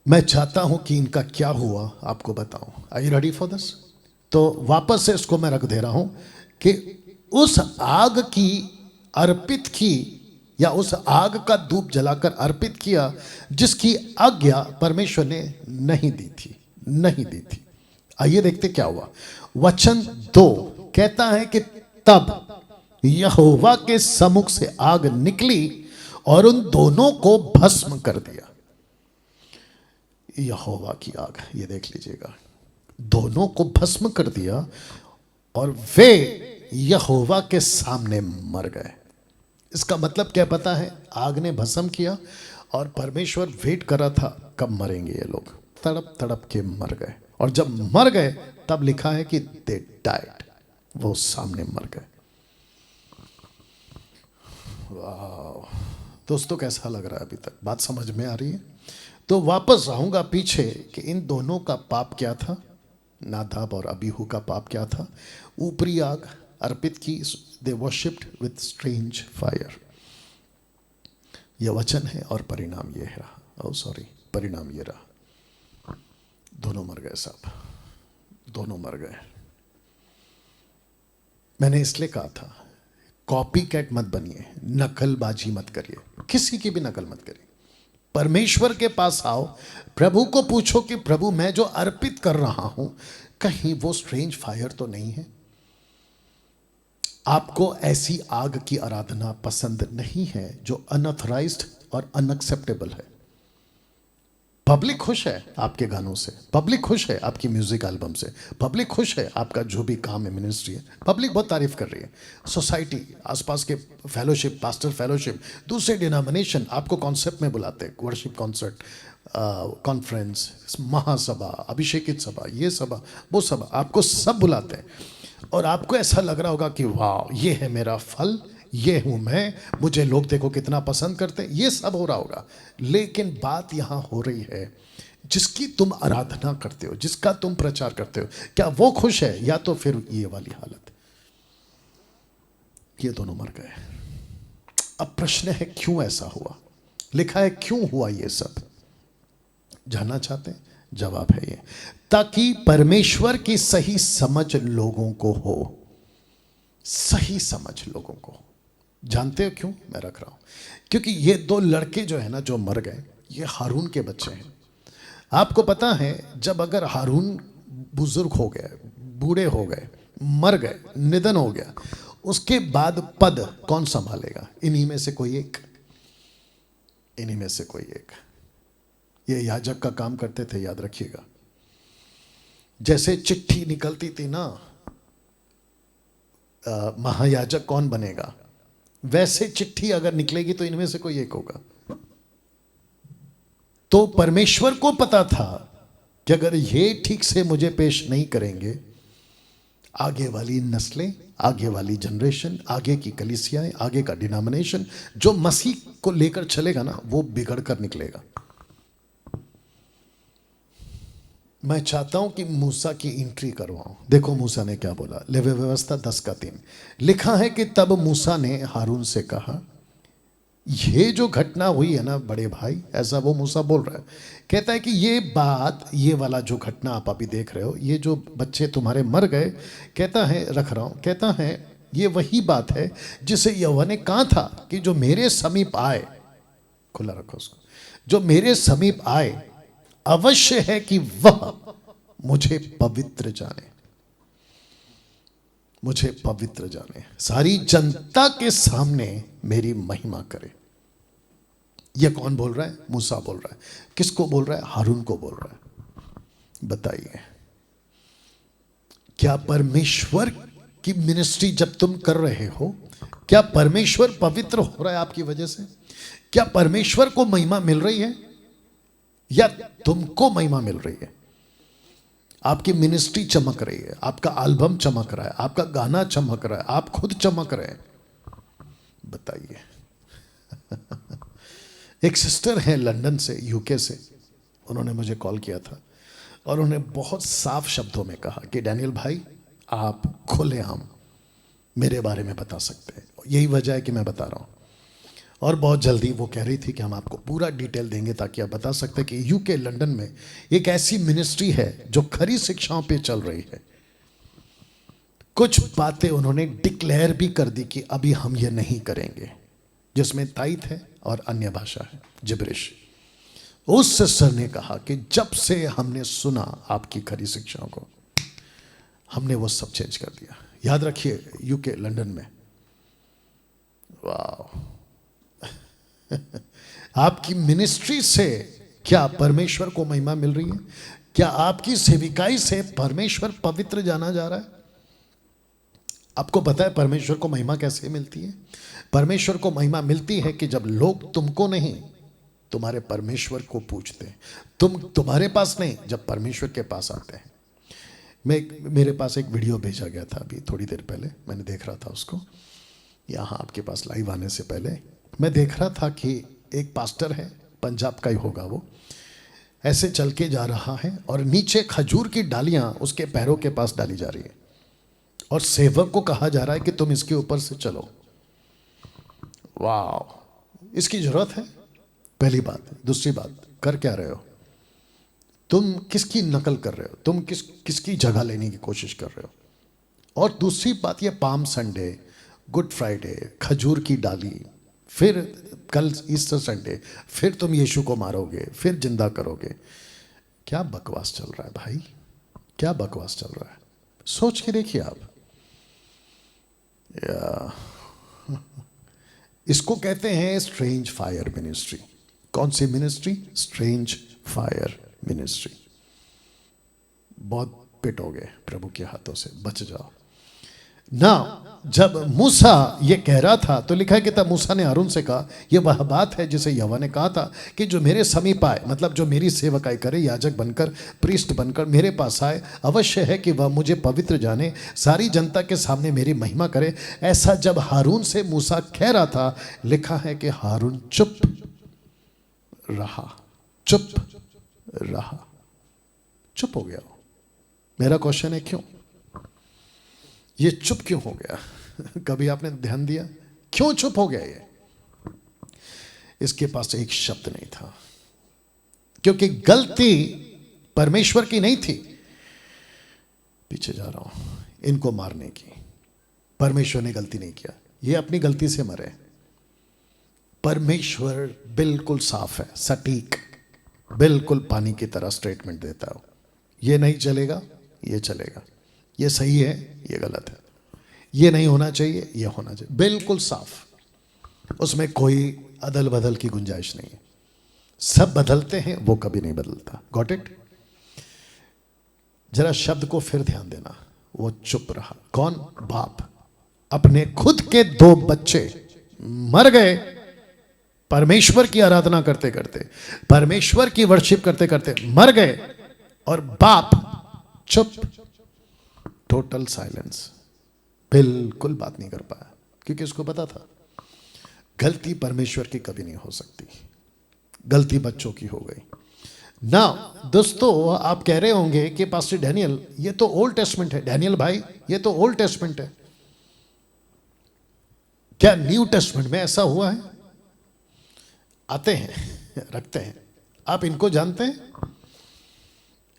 मैं चाहता हूँ कि इनका क्या हुआ आपको बताऊँ। Are you ready for this? तो वापस से इसको मैं रख दे रहा हूँ कि उस आग की अर्पित की, या उस आग का धूप जलाकर अर्पित किया, जिसकी आज्ञा परमेश्वर ने नहीं दी थी, नहीं दी थी। आइए देखते क्या हुआ। वचन 2 कहता है कि तब यहोवा के सम्मुख से आग निकली और उन दोनों को भस्म कर दिया। यहोवा की आग, ये देख लीजिएगा, दोनों को भस्म कर दिया, और वे यहोवा के सामने मर गए। इसका मतलब क्या पता है? आग ने भस्म किया और परमेश्वर वेट कर रहा था कब मरेंगे ये लोग, तड़प तड़प के मर गए। और जब मर गए तब लिखा है कि दे डाइड, वो सामने मर गए। वाह दोस्तों, कैसा लग रहा है? अभी तक बात समझ में आ रही है? तो वापस आऊंगा पीछे कि इन दोनों का पाप क्या था, नादाब और अबीहू का पाप क्या था? ऊपरी आग अर्पित की, they worshipped with strange fire. यह वचन है और परिणाम ये रहा। परिणाम ये रहा, दोनों मर गए साहब, दोनों मर गए। मैंने इसलिए कहा था, कॉपी कैट मत बनिए, नकलबाजी मत करिए, किसी की भी नकल मत करिए। परमेश्वर के पास आओ, प्रभु को पूछो कि प्रभु मैं जो अर्पित कर रहा हूं कहीं वो स्ट्रेंज फायर तो नहीं है। आपको ऐसी आग की आराधना पसंद नहीं है जो अनऑथराइज्ड और अनएक्सेप्टेबल है। पब्लिक खुश है आपके गानों से, पब्लिक खुश है आपकी म्यूजिक एल्बम से, पब्लिक खुश है आपका जो भी काम है, मिनिस्ट्री है, पब्लिक बहुत तारीफ कर रही है। सोसाइटी, आसपास के फेलोशिप, पास्टर फेलोशिप, दूसरे डिनोमिनेशन आपको कॉन्सेप्ट में बुलाते हैं, वर्शिप कॉन्सर्ट, कॉन्फ्रेंस, महासभा, अभिषेकित सभा, ये सभा वो सभा, आपको सब बुलाते हैं और आपको ऐसा लग रहा होगा कि वाह ये है मेरा फल, ये हूं मैं, मुझे लोग देखो कितना पसंद करते हैं, ये सब हो रहा होगा। लेकिन बात यहां हो रही है जिसकी तुम आराधना करते हो, जिसका तुम प्रचार करते हो, क्या वो खुश है या तो फिर ये वाली हालत। ये दोनों मर गए। अब प्रश्न है क्यों ऐसा हुआ, लिखा है क्यों हुआ ये सब। जानना चाहते हैं, जवाब है ये, ताकि परमेश्वर की सही समझ लोगों को हो। सही समझ लोगों को हो। जानते हो क्यों मैं रख रहा हूं, क्योंकि ये दो लड़के जो है ना जो मर गए, ये हारून के बच्चे हैं। आपको पता है जब अगर हारून बुजुर्ग हो गए, बूढ़े हो गए, मर गए, निधन हो गया, उसके बाद पद कौन संभालेगा। इन्हीं में से कोई एक, इन्हीं में से कोई एक। ये याजक का काम करते थे, याद रखिएगा। जैसे चिट्ठी निकलती थी ना, महायाजक कौन बनेगा, वैसे चिट्ठी अगर निकलेगी तो इनमें से कोई एक होगा। तो परमेश्वर को पता था कि अगर ये ठीक से मुझे पेश नहीं करेंगे, आगे वाली नस्लें, आगे वाली जनरेशन, आगे की कलीसियाएं, आगे का डिनोमिनेशन जो मसीह को लेकर चलेगा ना, वो बिगड़ कर निकलेगा। मैं चाहता हूं कि मूसा की एंट्री करवाऊं। देखो मूसा ने क्या बोला, लेवी व्यवस्था 10:3 लिखा है कि तब मूसा ने हारून से कहा, ये जो घटना हुई है ना बड़े भाई, ऐसा वो मूसा बोल रहा है, कहता है कि ये बात, ये वाला जो घटना आप अभी देख रहे हो, ये जो बच्चे तुम्हारे मर गए, कहता है, रख रहा हूं, कहता है ये वही बात है जिसे यहोवा ने कहा था कि जो मेरे समीप आए, खुला रखो उसको, जो मेरे समीप आए अवश्य है कि वह मुझे पवित्र जाने, मुझे पवित्र जाने, सारी जनता के सामने मेरी महिमा करे। यह कौन बोल रहा है, मूसा बोल रहा है। किसको बोल रहा है, हारून को बोल रहा है। बताइए, क्या परमेश्वर की मिनिस्ट्री जब तुम कर रहे हो, क्या परमेश्वर पवित्र हो रहा है आपकी वजह से? क्या परमेश्वर को महिमा मिल रही है या तुमको महिमा मिल रही है? आपकी मिनिस्ट्री चमक रही है, आपका एल्बम चमक रहा है, आपका गाना चमक रहा है, आप खुद चमक रहे हैं। बताइए। एक सिस्टर है लंदन से, यूके से, उन्होंने मुझे कॉल किया था और उन्होंने बहुत साफ शब्दों में कहा कि डैनियल भाई आप खुलेआम मेरे बारे में बता सकते हैं। यही वजह है कि मैं बता रहा हूं। और बहुत जल्दी वो कह रही थी कि हम आपको पूरा डिटेल देंगे ताकि आप बता सकते हैं कि यूके लंदन में एक ऐसी मिनिस्ट्री है जो खरी शिक्षाओं पे चल रही है। कुछ बातें उन्होंने डिक्लेयर भी कर दी कि अभी हम ये नहीं करेंगे, जिसमें ताइत है और अन्य भाषा है, जिब्रिश। उस सिस्टर ने कहा कि जब से हमने सुना आपकी खरी शिक्षाओं को, हमने वो सब चेंज कर दिया। याद रखिए, यूके लंदन में। वाह। आपकी मिनिस्ट्री से क्या परमेश्वर को महिमा मिल रही है? क्या आपकी सेविकाई से परमेश्वर पवित्र जाना जा रहा है? आपको पता है परमेश्वर को महिमा कैसे मिलती है? परमेश्वर को महिमा मिलती है कि जब लोग तुमको नहीं, तुम्हारे परमेश्वर को पूछते हैं। तुम्हारे पास नहीं, जब परमेश्वर के पास आते हैं। मेरे पास एक वीडियो भेजा गया था अभी थोड़ी देर पहले, मैंने देख रहा था उसको यहाँ आपके पास लाइव आने से पहले। मैं देख रहा था कि एक पास्टर है, पंजाब का ही होगा वो, ऐसे चल के जा रहा है और नीचे खजूर की डालियां उसके पैरों के पास डाली जा रही है और सेवक को कहा जा रहा है कि तुम इसके ऊपर से चलो। वाह, इसकी जरूरत है? पहली बात। दूसरी बात, कर क्या रहे हो तुम? किसकी नकल कर रहे हो तुम? किसकी जगह लेने की कोशिश कर रहे हो? और दूसरी बात, ये पाम संडे, गुड फ्राइडे, खजूर की डाली, फिर कल ईस्टर संडे, फिर तुम यीशु को मारोगे, फिर जिंदा करोगे। क्या बकवास चल रहा है भाई, क्या बकवास चल रहा है, सोच के देखिए आप। इसको कहते हैं स्ट्रेंज फायर मिनिस्ट्री। कौन सी मिनिस्ट्री? Strange fire ministry. बहुत पिटोगे प्रभु के हाथों से, बच जाओ ना। जब मूसा ये कह रहा था तो लिखा है कि तब मूसा ने हारून से कहा, यह वह बात है जिसे यहोवा ने कहा था कि जो मेरे समीप आए, मतलब जो मेरी सेवकाई करे, याजक बनकर, प्रीस्ट बनकर मेरे पास आए, अवश्य है कि वह मुझे पवित्र जाने, सारी जनता के सामने मेरी महिमा करे। ऐसा जब हारून से मूसा कह रहा था, लिखा है कि हारून चुप रहा, चुप रहा, चुप हो गया। मेरा क्वेश्चन है क्यों? ये चुप क्यों हो गया? कभी आपने ध्यान दिया क्यों चुप हो गया ये? इसके पास एक शब्द नहीं था, क्योंकि गलती परमेश्वर की नहीं थी। पीछे जा रहा हूं, इनको मारने की परमेश्वर ने गलती नहीं किया, ये अपनी गलती से मरे। परमेश्वर बिल्कुल साफ है, सटीक, बिल्कुल पानी की तरह स्टेटमेंट देता हो, ये नहीं चलेगा, ये चलेगा, ये सही है, ये गलत है, ये नहीं होना चाहिए, ये होना चाहिए, बिल्कुल साफ। उसमें कोई अदल बदल की गुंजाइश नहीं है। सब बदलते हैं, वो कभी नहीं बदलता। Got it? जरा शब्द को फिर ध्यान देना। वो चुप रहा। कौन? बाप। अपने खुद के 2 बच्चे मर गए परमेश्वर की आराधना करते करते, परमेश्वर की वर्शिप करते करते मर गए, और बाप चुप, टोटल साइलेंस, बिल्कुल बात नहीं कर पाया, क्योंकि उसको पता था गलती परमेश्वर की कभी नहीं हो सकती, गलती बच्चों की हो गई ना। दोस्तों, आप कह रहे होंगे कि पास्टर डैनियल ये तो ओल्ड टेस्टमेंट है। डैनियल भाई, ये तो ओल्ड टेस्टमेंट है, क्या न्यू टेस्टमेंट में ऐसा हुआ है? आते हैं, रखते हैं। आप इनको जानते हैं?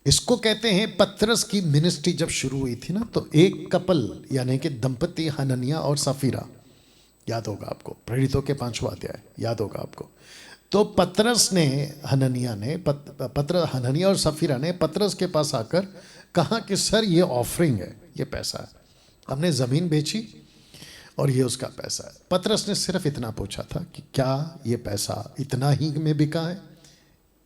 इसको कहते हैं पतरस की मिनिस्ट्री जब शुरू हुई थी ना, तो एक कपल यानी कि दंपति हननिया और सफीरा, याद होगा आपको, प्रेरितों के 5वां अध्याय याद होगा आपको। तो पतरस ने, हननिया ने, हननिया और सफीरा ने पतरस के पास आकर कहा कि सर ये ऑफरिंग है, ये पैसा है, हमने ज़मीन बेची और ये उसका पैसा है। पतरस ने सिर्फ इतना पूछा था कि क्या ये पैसा इतना ही में बिका है?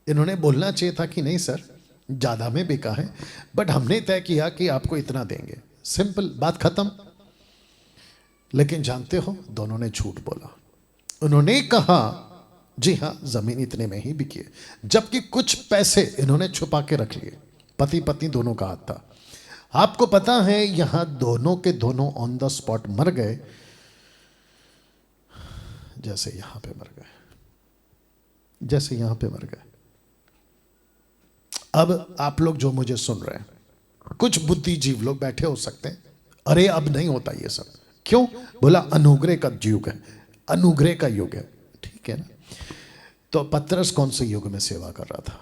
इन्होंने बोलना चाहिए था कि नहीं सर, ज़्यादा में बिका है, बट हमने तय किया कि आपको इतना देंगे, सिंपल, बात खत्म। लेकिन जानते हो, दोनों ने झूठ बोला। उन्होंने कहा जी हाँ, जमीन इतने में ही बिकी है, जबकि कुछ पैसे इन्होंने छुपा के रख लिए। पति पत्नी दोनों का हाथ था। आपको पता है, यहां दोनों के दोनों ऑन द स्पॉट मर गए, जैसे यहां पे मर गए, जैसे यहां पे मर गए। अब आप लोग जो मुझे सुन रहे हैं, कुछ बुद्धिजीव लोग बैठे हो सकते हैं, अरे अब नहीं होता ये सब, क्यों? बोला अनुग्रह का युग है, अनुग्रह का युग है, ठीक है ना। तो पतरस कौन से युग में सेवा कर रहा था?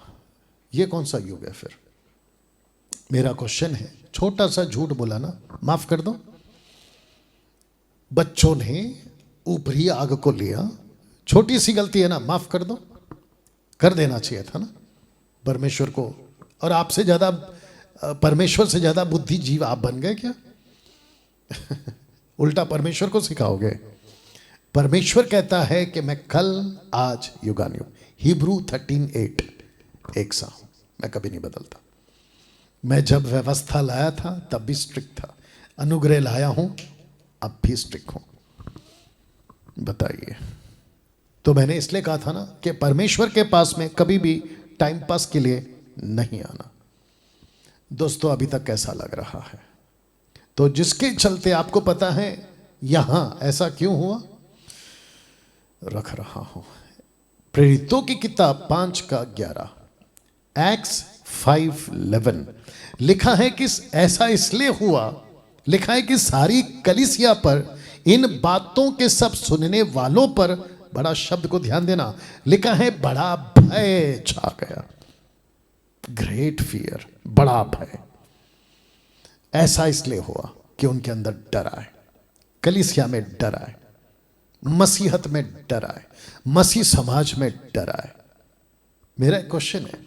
ये कौन सा युग है फिर? मेरा क्वेश्चन है, छोटा सा झूठ बोला ना, माफ कर दो। बच्चों ने ऊपरी आग को लिया, छोटी सी गलती है ना, माफ कर दो, कर देना चाहिए था ना परमेश्वर को। और आपसे ज्यादा, परमेश्वर से ज्यादा बुद्धिजीव आप बन गए क्या? उल्टा परमेश्वर को सिखाओगे। परमेश्वर कहता है कि मैं कल, आज, युगानुयुग, हिब्रू 13:8 एक सा हूं, मैं कभी नहीं बदलता। मैं जब व्यवस्था लाया था तब भी स्ट्रिक्ट था, अनुग्रह लाया हूं अब भी स्ट्रिक्ट हूं। बताइए। तो मैंने इसलिए कहा था ना कि परमेश्वर के पास में कभी भी टाइम पास के लिए नहीं आना। दोस्तों, अभी तक कैसा लग रहा है? तो जिसके चलते आपको पता है यहां ऐसा क्यों हुआ, रख रहा हूं। प्रेरितों की किताब 5:11, एक्स 5:11 लिखा है कि ऐसा इसलिए हुआ, लिखा है कि सारी कलीसिया पर, इन बातों के सब सुनने वालों पर, बड़ा शब्द को ध्यान देना, लिखा है बड़ा भय छा गया। ग्रेट फियर, बड़ा भय। ऐसा इसलिए हुआ कि उनके अंदर डर आए, कलीसिया में डर आए। मसीहत में डर आए, मसीह समाज में डर आए। मेरा एक क्वेश्चन है,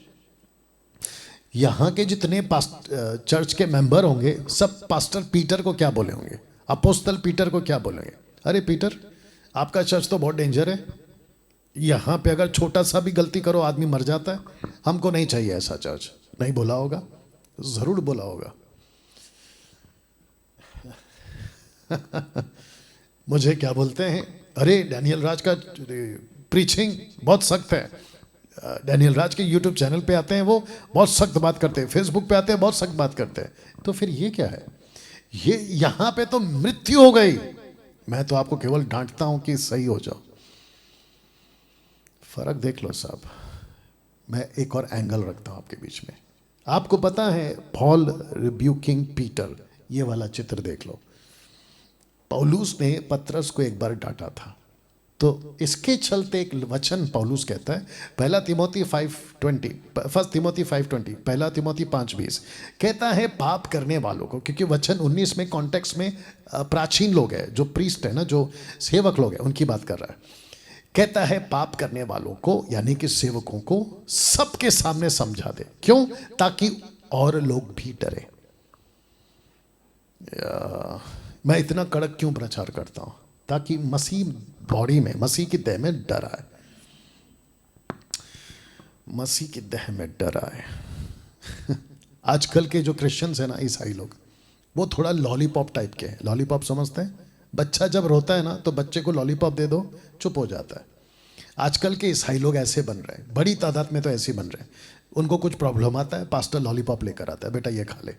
यहां के जितने चर्च के मेंबर होंगे सब पास्टर पीटर को क्या बोले होंगे, अपोस्तल पीटर को क्या बोलेंगे? अरे पीटर, आपका चर्च तो बहुत डेंजर है, यहां पे अगर छोटा सा भी गलती करो आदमी मर जाता है, हमको नहीं चाहिए ऐसा चर्च। नहीं बोला होगा? जरूर बोला होगा। मुझे क्या बोलते हैं, अरे डैनियल राज का प्रीचिंग बहुत सख्त है। डैनियल राज के यूट्यूब चैनल पे आते हैं, वो बहुत सख्त बात करते हैं, फेसबुक पे आते हैं, बहुत सख्त बात करते हैं। तो फिर ये क्या है? ये यहां पे तो मृत्यु हो गई, मैं तो आपको केवल डांटता हूं कि सही हो जाओ। फर्क देख लो साहब। मैं एक और एंगल रखता हूं आपके बीच में। आपको पता है पॉल रिब्यूकिंग पीटर, ये वाला चित्र देख लो। पौलुस ने पतरस को एक बार डांटा था, तो इसके चलते एक वचन पौलुस कहता है, पहला तिमोथी 5:20, फर्स्ट तिमोथी 5:20, पहला तिमोथी 5:20 कहता है पाप करने वालों को, क्योंकि वचन 19 में कॉन्टेक्स्ट में प्राचीन लोग हैं, जो प्रीस्ट है ना, जो सेवक लोग हैं, उनकी बात कर रहा है। कहता है पाप करने वालों को, यानी कि सेवकों को सबके सामने समझा दे। क्यों? ताकि और लोग भी डरे। मैं इतना कड़क क्यों प्रचार करता हूं? ताकि मसीह बॉडी में, मसीह की देह में डर आए, मसीह की देह में डर आए। आजकल के जो क्रिश्चियंस है ना, ईसाई लोग, वो थोड़ा लॉलीपॉप टाइप के हैं। लॉलीपॉप समझते हैं? बच्चा जब रोता है ना, तो बच्चे को लॉलीपॉप दे दो, चुप हो जाता है। आजकल के ईसाई लोग ऐसे बन रहे हैं, बड़ी तादाद में तो ऐसे बन रहे हैं। उनको कुछ प्रॉब्लम आता है, पास्टर लॉलीपॉप लेकर आता है, बेटा ये खा ले।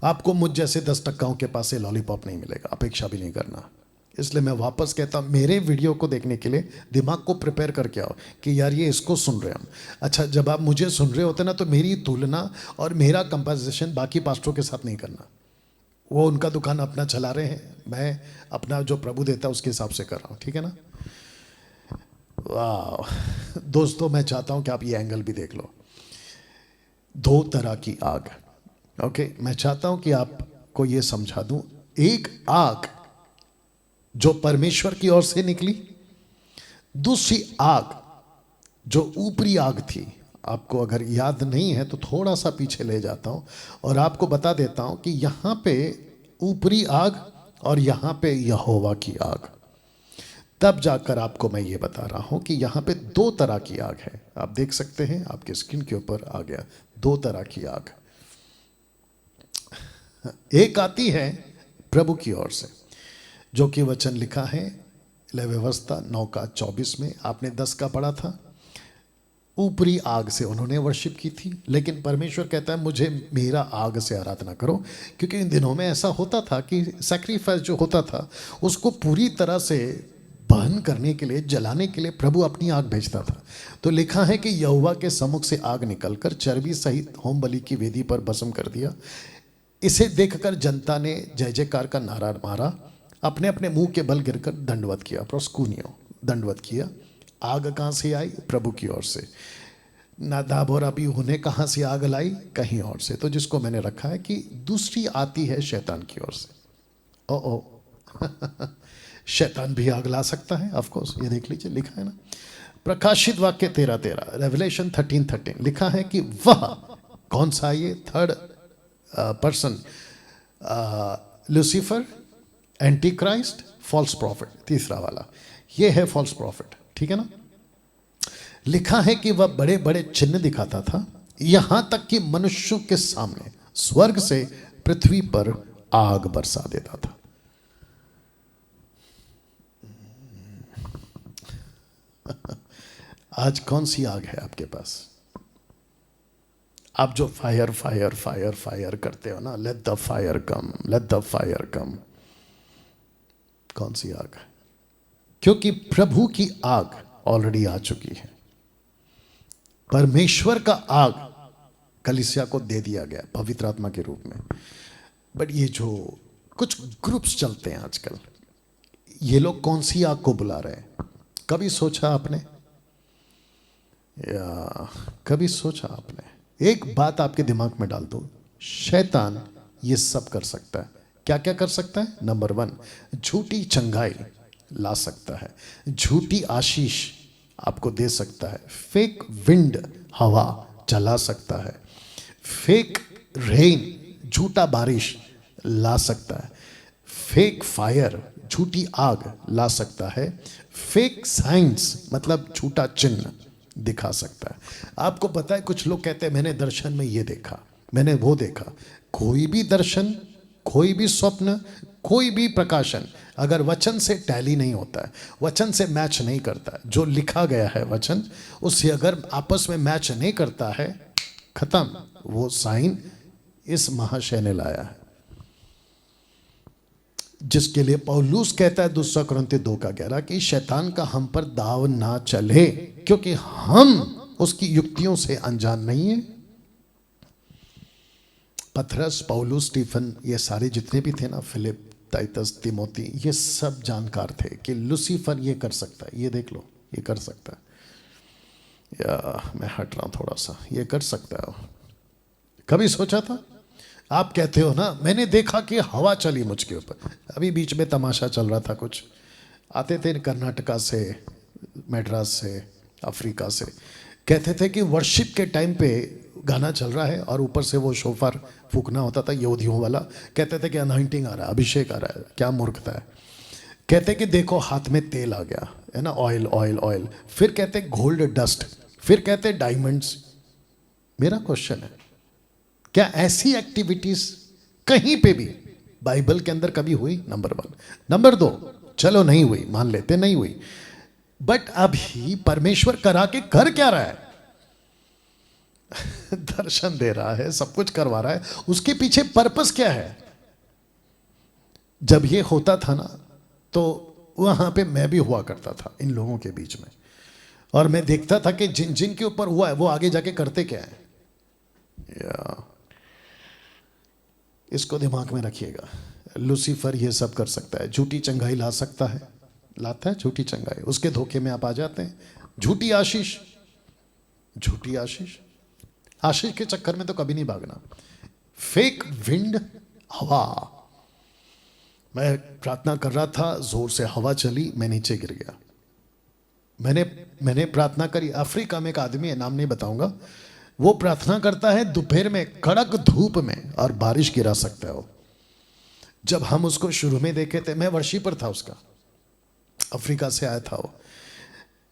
आपको मुझ जैसे 10% के पास से लॉलीपॉप नहीं मिलेगा, अपेक्षा भी नहीं करना। इसलिए मैं वापस कहता हूँ, मेरे वीडियो को देखने के लिए दिमाग को प्रिपेयर करके आओ कि यार ये इसको सुन रहे हैं हम। अच्छा, जब आप मुझे सुन रहे होते ना, तो मेरी तुलना और मेरा कंपैरिजन बाकी पास्टरों के साथ नहीं करना। वो उनका दुकान अपना चला रहे हैं, मैं अपना जो प्रभु देता है उसके हिसाब से कर रहा हूँ, ठीक है ना? वाह दोस्तों, मैं चाहता हूँ कि आप ये एंगल भी देख लो। 2 तरह की आग। ओके, मैं चाहता हूँ कि आपको ये समझा दूँ। एक आग जो परमेश्वर की ओर से निकली, दूसरी आग जो ऊपरी आग थी। आपको अगर याद नहीं है तो थोड़ा सा पीछे ले जाता हूं और आपको बता देता हूं कि यहां पे ऊपरी आग और यहां पे यहोवा की आग। तब जाकर आपको मैं ये बता रहा हूं कि यहां पे 2 तरह की आग है। आप देख सकते हैं, आपके स्क्रीन के ऊपर आ गया 2 तरह की आग। एक आती है प्रभु की ओर से, जो कि वचन लिखा है व्यवस्था 9:24 में, आपने 10 का पढ़ा था। ऊपरी आग से उन्होंने वर्शिप की थी, लेकिन परमेश्वर कहता है मुझे मेरा आग से आराधना करो, क्योंकि इन दिनों में ऐसा होता था कि सैक्रिफाइस जो होता था उसको पूरी तरह से दहन करने के लिए, जलाने के लिए प्रभु अपनी आग भेजता था। तो लिखा है कि यहोवा के सम्मुख से आग निकलकर चर्बी सहित होम बलि की वेदी पर भस्म कर दिया। इसे देखकर जनता ने जय जयकार का नारा मारा, अपने अपने मुंह के बल गिरकर दंडवत किया, प्रोस्कूनियो दंडवत किया। आग कहाँ से आई? प्रभु की ओर से। नादाब और अबीहू ने कहाँ से आग लाई? कहीं और से। तो जिसको मैंने रखा है कि दूसरी आती है शैतान की ओर से। ओ शैतान भी आग ला सकता है, ऑफ कोर्स। ये देख लीजिए, लिखा है ना प्रकाशित वाक्य 13:13, रेवलेशन 13:13 लिखा है कि वह कौन सा? ये third person, Lucifer, anti Christ, false prophet, तीसरा वाला ये है फॉल्स प्रॉफिट, ठीक है ना? लिखा है कि वह बड़े बड़े चिन्ह दिखाता था, यहां तक कि मनुष्यों के सामने स्वर्ग से पृथ्वी पर आग बरसा देता था। आज कौन सी आग है आपके पास? आप जो फायर फायर फायर फायर करते हो ना, let the fire come, let the fire come, कौन सी आग है? क्योंकि प्रभु की आग ऑलरेडी आ चुकी है। परमेश्वर का आग कलीसिया को दे दिया गया पवित्र आत्मा के रूप में। बट ये जो कुछ ग्रुप्स चलते हैं आजकल, ये लोग कौन सी आग को बुला रहे हैं? कभी सोचा आपने? या कभी सोचा आपने? एक बात आपके दिमाग में डाल दो, शैतान ये सब कर सकता है। क्या क्या कर सकता है? नंबर 1, झूठी चंगाई, ला सकता है, झूठी आशीष आपको दे सकता है, फेक विंड हवा चला सकता है, फेक रेन झूठा बारिश ला सकता है, फेक फायर झूठी आग ला सकता है, फेक साइंस मतलब झूठा चिन्ह दिखा सकता है। आपको पता है कुछ लोग कहते हैं मैंने दर्शन में ये देखा, मैंने वो देखा। कोई भी दर्शन, कोई भी स्वप्न, कोई भी प्रकाशन अगर वचन से टैली नहीं होता है, वचन से मैच नहीं करता है, जो लिखा गया है वचन उससे अगर आपस में मैच नहीं करता है, खत्म। वो साइन इस महाशय ने लाया है, जिसके लिए पौलुस कहता है दूसरा कुरिन्थियों 2:11 कि शैतान का हम पर दाव ना चले, क्योंकि हम उसकी युक्तियों से अनजान नहीं है। पतरस, पौलुस, स्टीफन, ये सारे जितने भी थे ना, फिलिप, टाइटस, तिमोथी, ये सब जानकार थे कि लूसीफर ये कर सकता है, ये देख लो ये कर सकता है, या मैं हट रहा हूं थोड़ा सा, ये कर सकता है। कभी सोचा था? आप कहते हो ना मैंने देखा कि हवा चली मुझके ऊपर। अभी बीच में तमाशा चल रहा था, कुछ आते थे कर्नाटका से, मैड्रास से, अफ्रीका से, कहते थे कि वर्शिप के टाइम पे गाना चल रहा है और ऊपर से वो शोफर फूकना होता था यहूदियों वाला, कहते थे कि अनाइंटिंग आ रहा है, अभिषेक आ रहा है। क्या मूर्खता है। कहते कि देखो हाथ में तेल आ गया है ना, ऑयल ऑयल ऑयल, फिर कहते गोल्ड डस्ट, फिर कहते डायमंड्स। मेरा क्वेश्चन है, क्या ऐसी एक्टिविटीज कहीं पे भी बाइबल के अंदर कभी हुई? नंबर 1। नंबर 2, चलो नहीं हुई, मान लेते नहीं हुई, बट अभी परमेश्वर करा के कर क्या रहा है? दर्शन दे रहा है, सब कुछ करवा रहा है, उसके पीछे पर्पस क्या है? जब ये होता था ना तो वहां पे मैं भी हुआ करता था इन लोगों के बीच में, और मैं देखता था कि जिन जिन के ऊपर हुआ है वो आगे जाके करते क्या है। या इसको दिमाग में रखिएगा, लूसीफर ये सब कर सकता है, झूठी चंगाई ला सकता है, लाता है झूठी चंगाई, उसके धोखे में आप आ जाते हैं। झूठी आशीष, झूठी आशीष, आशीष के चक्कर में तो कभी नहीं भागना। फेक विंड हवा, मैं प्रार्थना कर रहा था, जोर से हवा चली, मैं नीचे गिर गया। मैंने प्रार्थना करी। अफ्रीका में एक आदमी है, नाम नहीं बताऊंगा, वो प्रार्थना करता है दोपहर में कड़क धूप में और बारिश गिरा सकता है वो। जब हम उसको शुरू में देखे थे, मैं वर्शिपर था उसका, अफ्रीका से आया था वो,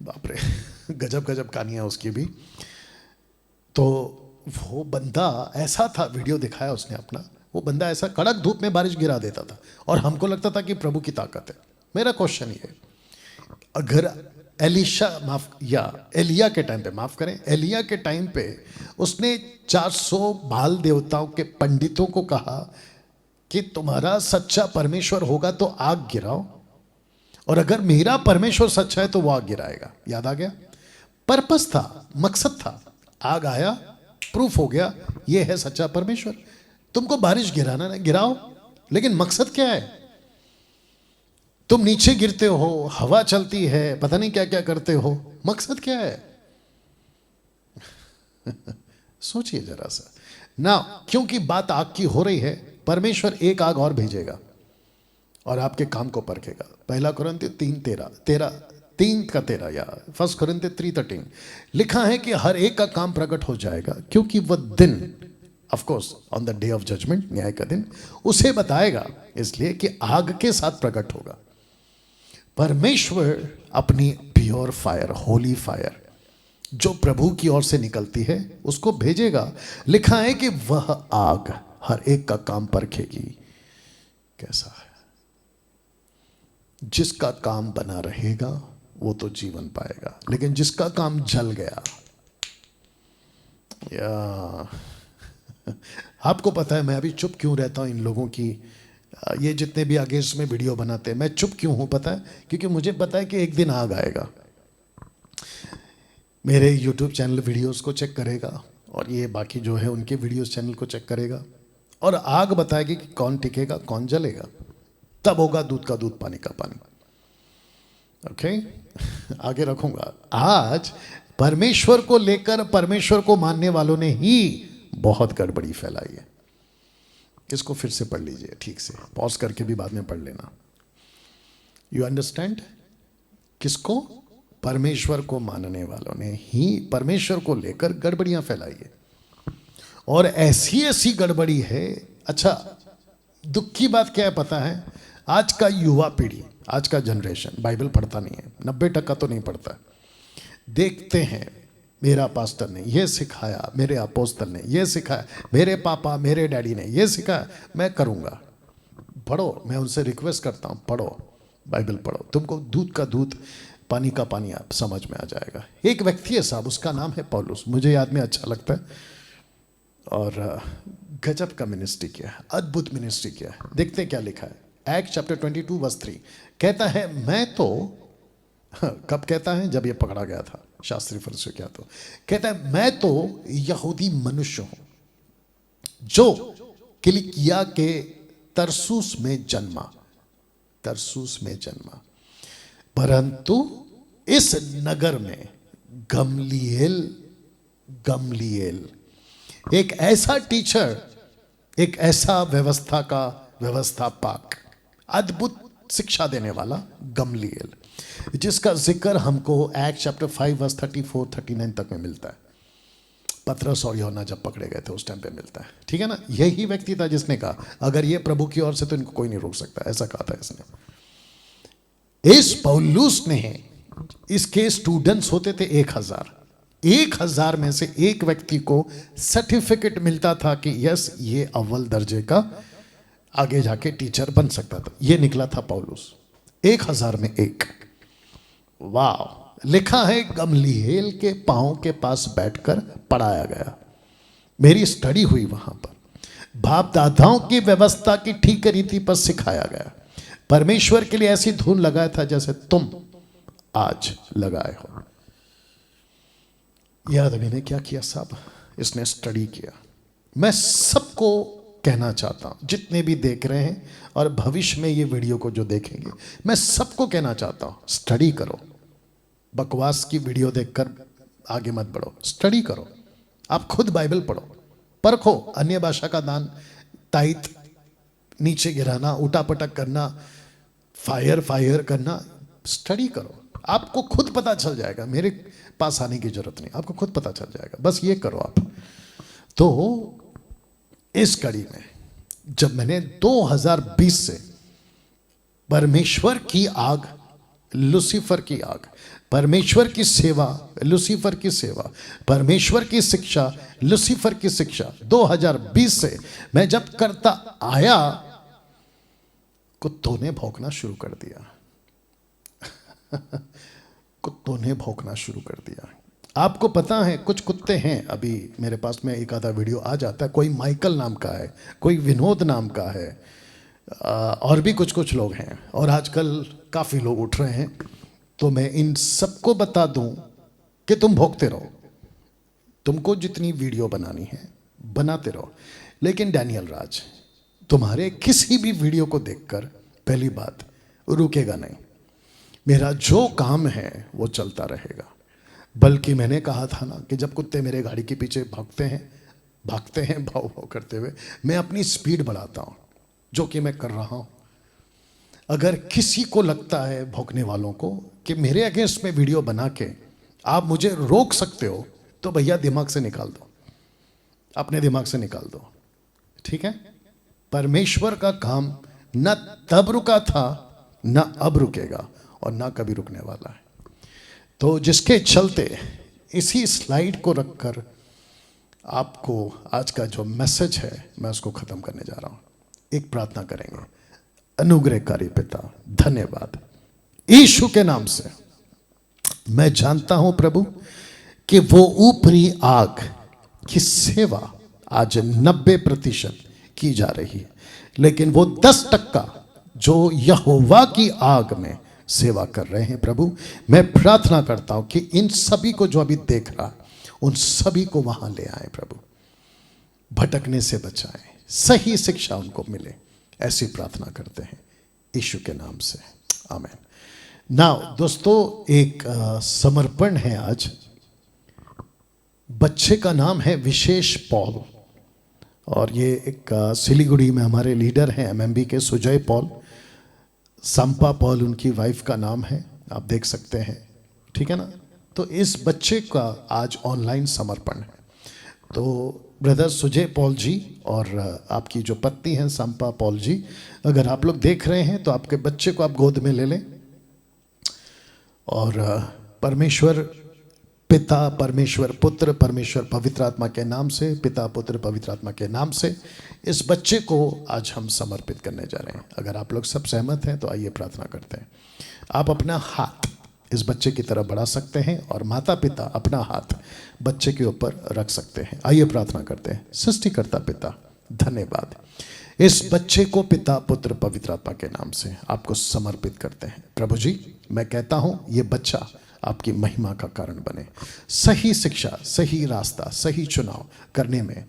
बाप रे गजब गजब कहानियां उसकी भी। तो वो बंदा ऐसा था, वीडियो दिखाया उसने अपना, वो बंदा ऐसा कड़क धूप में बारिश गिरा देता था और हमको लगता था कि प्रभु की ताकत है। मेरा क्वेश्चन ये, अगर एलिशा एलिया के टाइम पे, माफ करें, एलिया के टाइम पे उसने 400 बाल देवताओं के पंडितों को कहा कि तुम्हारा सच्चा परमेश्वर होगा तो आग गिराओ, और अगर मेरा परमेश्वर सच्चा है तो वो आग गिराएगा। याद आ गया? पर्पस था, मकसद था। आग आया, प्रूफ हो गया ये है सच्चा परमेश्वर। तुमको बारिश गिराना ना गिराओ, लेकिन मकसद क्या है? तुम नीचे गिरते हो, हवा चलती है, पता नहीं क्या क्या करते हो, मकसद क्या है? सोचिए जरा सा ना, क्योंकि बात आग की हो रही है, परमेश्वर एक आग और भेजेगा और आपके काम को परखेगा। 1 कुरिन्थियों 3:13 या 1 कुरिन्थियों 3:13 लिखा है कि हर एक का काम प्रकट हो जाएगा, क्योंकि वह दिन, of course on the day of judgement, न्याय का दिन, उसे बताएगा, इसलिए कि आग के साथ प्रकट होगा। परमेश्वर अपनी प्योर फायर, होली फायर जो प्रभु की ओर से निकलती है उसको भेजेगा। लिखा है कि वह आग हर एक का काम परखेगी कैसा है। जिसका काम बना रहेगा वो तो जीवन पाएगा, लेकिन जिसका काम जल गया, या आपको पता है मैं अभी चुप क्यों रहता हूं इन लोगों की, ये जितने भी आगे इसमें वीडियो बनाते हैं, मैं चुप क्यों हूं पता है? क्योंकि मुझे पता है कि एक दिन आग आएगा, मेरे यूट्यूब चैनल वीडियोस को चेक करेगा और ये बाकी जो है उनके वीडियोस चैनल को चेक करेगा, और आग बताएगी कि कौन टिकेगा कौन जलेगा। तब होगा दूध का दूध पानी का पानी। ओके आगे रखूंगा। आज परमेश्वर को लेकर, परमेश्वर को मानने वालों ने ही बहुत गड़बड़ी फैलाई है। इसको फिर से पढ़ लीजिए ठीक से, पॉज करके भी बाद में पढ़ लेना। You understand? किसको? परमेश्वर को मानने वालों ने ही परमेश्वर को लेकर गड़बड़ियां फैलाई है, और ऐसी ऐसी गड़बड़ी है। अच्छा, दुख की बात क्या है पता है? आज का युवा पीढ़ी, आज का जनरेशन बाइबल पढ़ता नहीं है, 90% तो नहीं पढ़ता। देखते हैं मेरा पास्टर ने ये सिखाया, मेरे अपोस्तल ने ये सिखाया, मेरे पापा मेरे डैडी ने ये सिखाया, मैं करूँगा। पढ़ो, मैं उनसे रिक्वेस्ट करता हूँ, पढ़ो, बाइबल पढ़ो, तुमको दूध का दूध पानी का पानी आप समझ में आ जाएगा। एक व्यक्ति है साहब, उसका नाम है पौलुस, मुझे ये आदमी अच्छा लगता है, और गजब का मिनिस्ट्री किया है, अद्भुत मिनिस्ट्री किया है। देखते हैं क्या लिखा है। एक्ट चैप्टर 22 वर्स 3 कहता है, मैं तो कब कहता है? जब ये पकड़ा गया था शास्त्री फरीसियों क्या, तो कहता है मैं तो यहूदी मनुष्य हूं जो किलिकिया के तरसूस में जन्मा, तरसूस में जन्मा, परंतु इस नगर में गमलीएल एक ऐसा टीचर, एक ऐसा व्यवस्था का व्यवस्थापक, अद्भुत शिक्षा देने वाला गमलीएल, जिसका जिक्र हमको एक्ट चैप्टर 5 वर्स 34-39 तक में मिलता है। पतरस और यूहन्ना जब पकड़े गए थे उस टाइम पे मिलता है, ठीक है ना। यही व्यक्ति था जिसने कहा अगर ये प्रभु की ओर से तो इनको कोई नहीं रोक सकता, ऐसा कहा था इसने। इस पौलुस ने, इसके स्टूडेंट्स होते थे 1000 में से एक व्यक्ति को सर्टिफिकेट मिलता था कि यस ये अव्वल दर्जे का आगे जाके टीचर बन सकता था। ये निकला था पौलुस, 1000 में एक। वाह! लिखा है गमलीएल के पांव के पास बैठकर पढ़ाया गया। मेरी स्टडी हुई वहां पर, बाप दादाओं की व्यवस्था की ठीक रीति पर सिखाया गया। परमेश्वर के लिए ऐसी धुन लगाया था जैसे तुम आज लगाए हो। यह आदमी ने क्या किया साहब? इसने स्टडी किया। मैं सबको कहना चाहता हूं, जितने भी देख रहे हैं और भविष्य में ये वीडियो को जो देखेंगे, मैं सबको कहना चाहता हूं, स्टडी करो। बकवास की वीडियो देखकर आगे मत बढ़ो, स्टडी करो। आप खुद बाइबल पढ़ो, परखो। अन्य भाषा का दान, ताइत, नीचे गिराना, उठापटक करना, फायर करना, स्टडी करो। आपको खुद पता चल जाएगा, मेरे पास आने की जरूरत नहीं, आपको खुद पता चल जाएगा। बस ये करो आप। तो इस कड़ी में जब मैंने 2020 से परमेश्वर की आग, लूसीफर की आग, परमेश्वर की सेवा, लूसीफर की सेवा, परमेश्वर की शिक्षा, लूसीफर की शिक्षा, 2020 से मैं जब करता आया, कुत्तों ने भौंकना शुरू कर दिया। कुत्तों ने भौंकना शुरू कर दिया। आपको पता है कुछ कुत्ते हैं, अभी मेरे पास में एक आधा वीडियो आ जाता है, कोई माइकल नाम का है, कोई विनोद नाम का है, और भी कुछ लोग हैं, और आजकल काफ़ी लोग उठ रहे हैं। तो मैं इन सबको बता दूं कि तुम भौंकते रहो, तुमको जितनी वीडियो बनानी है बनाते रहो, लेकिन डैनियल राज तुम्हारे किसी भी वीडियो को देखकर पहली बात रुकेगा नहीं। मेरा जो काम है वो चलता रहेगा। बल्कि मैंने कहा था ना कि जब कुत्ते मेरे गाड़ी के पीछे भागते हैं भाव भाव करते हुए, मैं अपनी स्पीड बढ़ाता हूँ, जो कि मैं कर रहा हूँ। अगर किसी को लगता है, भौंकने वालों को, कि मेरे अगेंस्ट में वीडियो बना के आप मुझे रोक सकते हो, तो भैया दिमाग से निकाल दो, अपने दिमाग से निकाल दो, ठीक है। परमेश्वर का काम न तब रुका था, न अब रुकेगा, और ना कभी रुकने वाला है। तो जिसके चलते इसी स्लाइड को रखकर आपको आज का जो मैसेज है मैं उसको ख़त्म करने जा रहा हूँ। एक प्रार्थना करेंगे। अनुग्रहकारी पिता, धन्यवाद यीशु के नाम से। मैं जानता हूँ प्रभु कि वो ऊपरी आग की सेवा आज 90% की जा रही है, लेकिन वो 10% जो यहोवा की आग में सेवा कर रहे हैं प्रभु, मैं प्रार्थना करता हूं कि इन सभी को जो अभी देख रहा, उन सभी को वहां ले आए प्रभु, भटकने से बचाएं, सही शिक्षा उनको मिले, ऐसी प्रार्थना करते हैं यीशु के नाम से, आमीन। नाउ दोस्तों, एक समर्पण है आज। बच्चे का नाम है विशेष पॉल, और ये एक सिलीगुड़ी में हमारे लीडर हैं एमएमबी के, सुजय पॉल। संपा पॉल उनकी वाइफ का नाम है, आप देख सकते हैं, ठीक है ना। तो इस बच्चे का आज ऑनलाइन समर्पण है। तो ब्रदर सुजय पॉल जी और आपकी जो पत्नी हैं संपा पॉल जी, अगर आप लोग देख रहे हैं तो आपके बच्चे को आप गोद में ले लें और परमेश्वर पिता, परमेश्वर पुत्र, परमेश्वर पवित्र आत्मा के नाम से, पिता पुत्र पवित्र आत्मा के नाम से इस बच्चे को आज हम समर्पित करने जा रहे हैं। अगर आप लोग सब सहमत हैं तो आइए प्रार्थना करते हैं। आप अपना हाथ इस बच्चे की तरफ बढ़ा सकते हैं और माता पिता अपना हाथ बच्चे के ऊपर रख सकते हैं। आइए प्रार्थना करते हैं। सृष्टिकर्ता पिता, धन्यवाद, इस बच्चे को पिता पुत्र पवित्र आत्मा के नाम से आपको समर्पित करते हैं। प्रभु जी, मैं कहता हूं ये बच्चा आपकी महिमा का कारण बने, सही शिक्षा, सही रास्ता, सही चुनाव करने में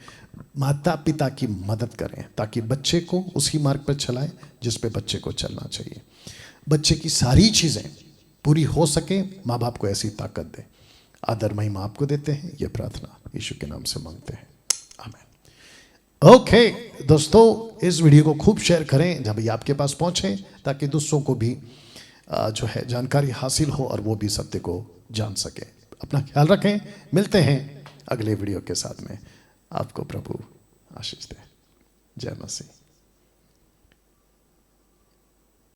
माता पिता की मदद करें ताकि बच्चे को उसी मार्ग पर चलाएं जिस पे बच्चे को चलना चाहिए। बच्चे की सारी चीज़ें पूरी हो सके, माँ बाप को ऐसी ताकत दे। आदर महिमा आपको देते हैं, ये प्रार्थना यीशु के नाम से मांगते हैं, आमीन। ओके दोस्तों, इस वीडियो को खूब शेयर करें जब ये आपके पास पहुंचे, ताकि दूसरों को भी जो है जानकारी हासिल हो और वो भी सत्य को जान सके। अपना ख्याल रखें, मिलते हैं अगले वीडियो के साथ में। आपको प्रभु आशीष दे। जय मसीह।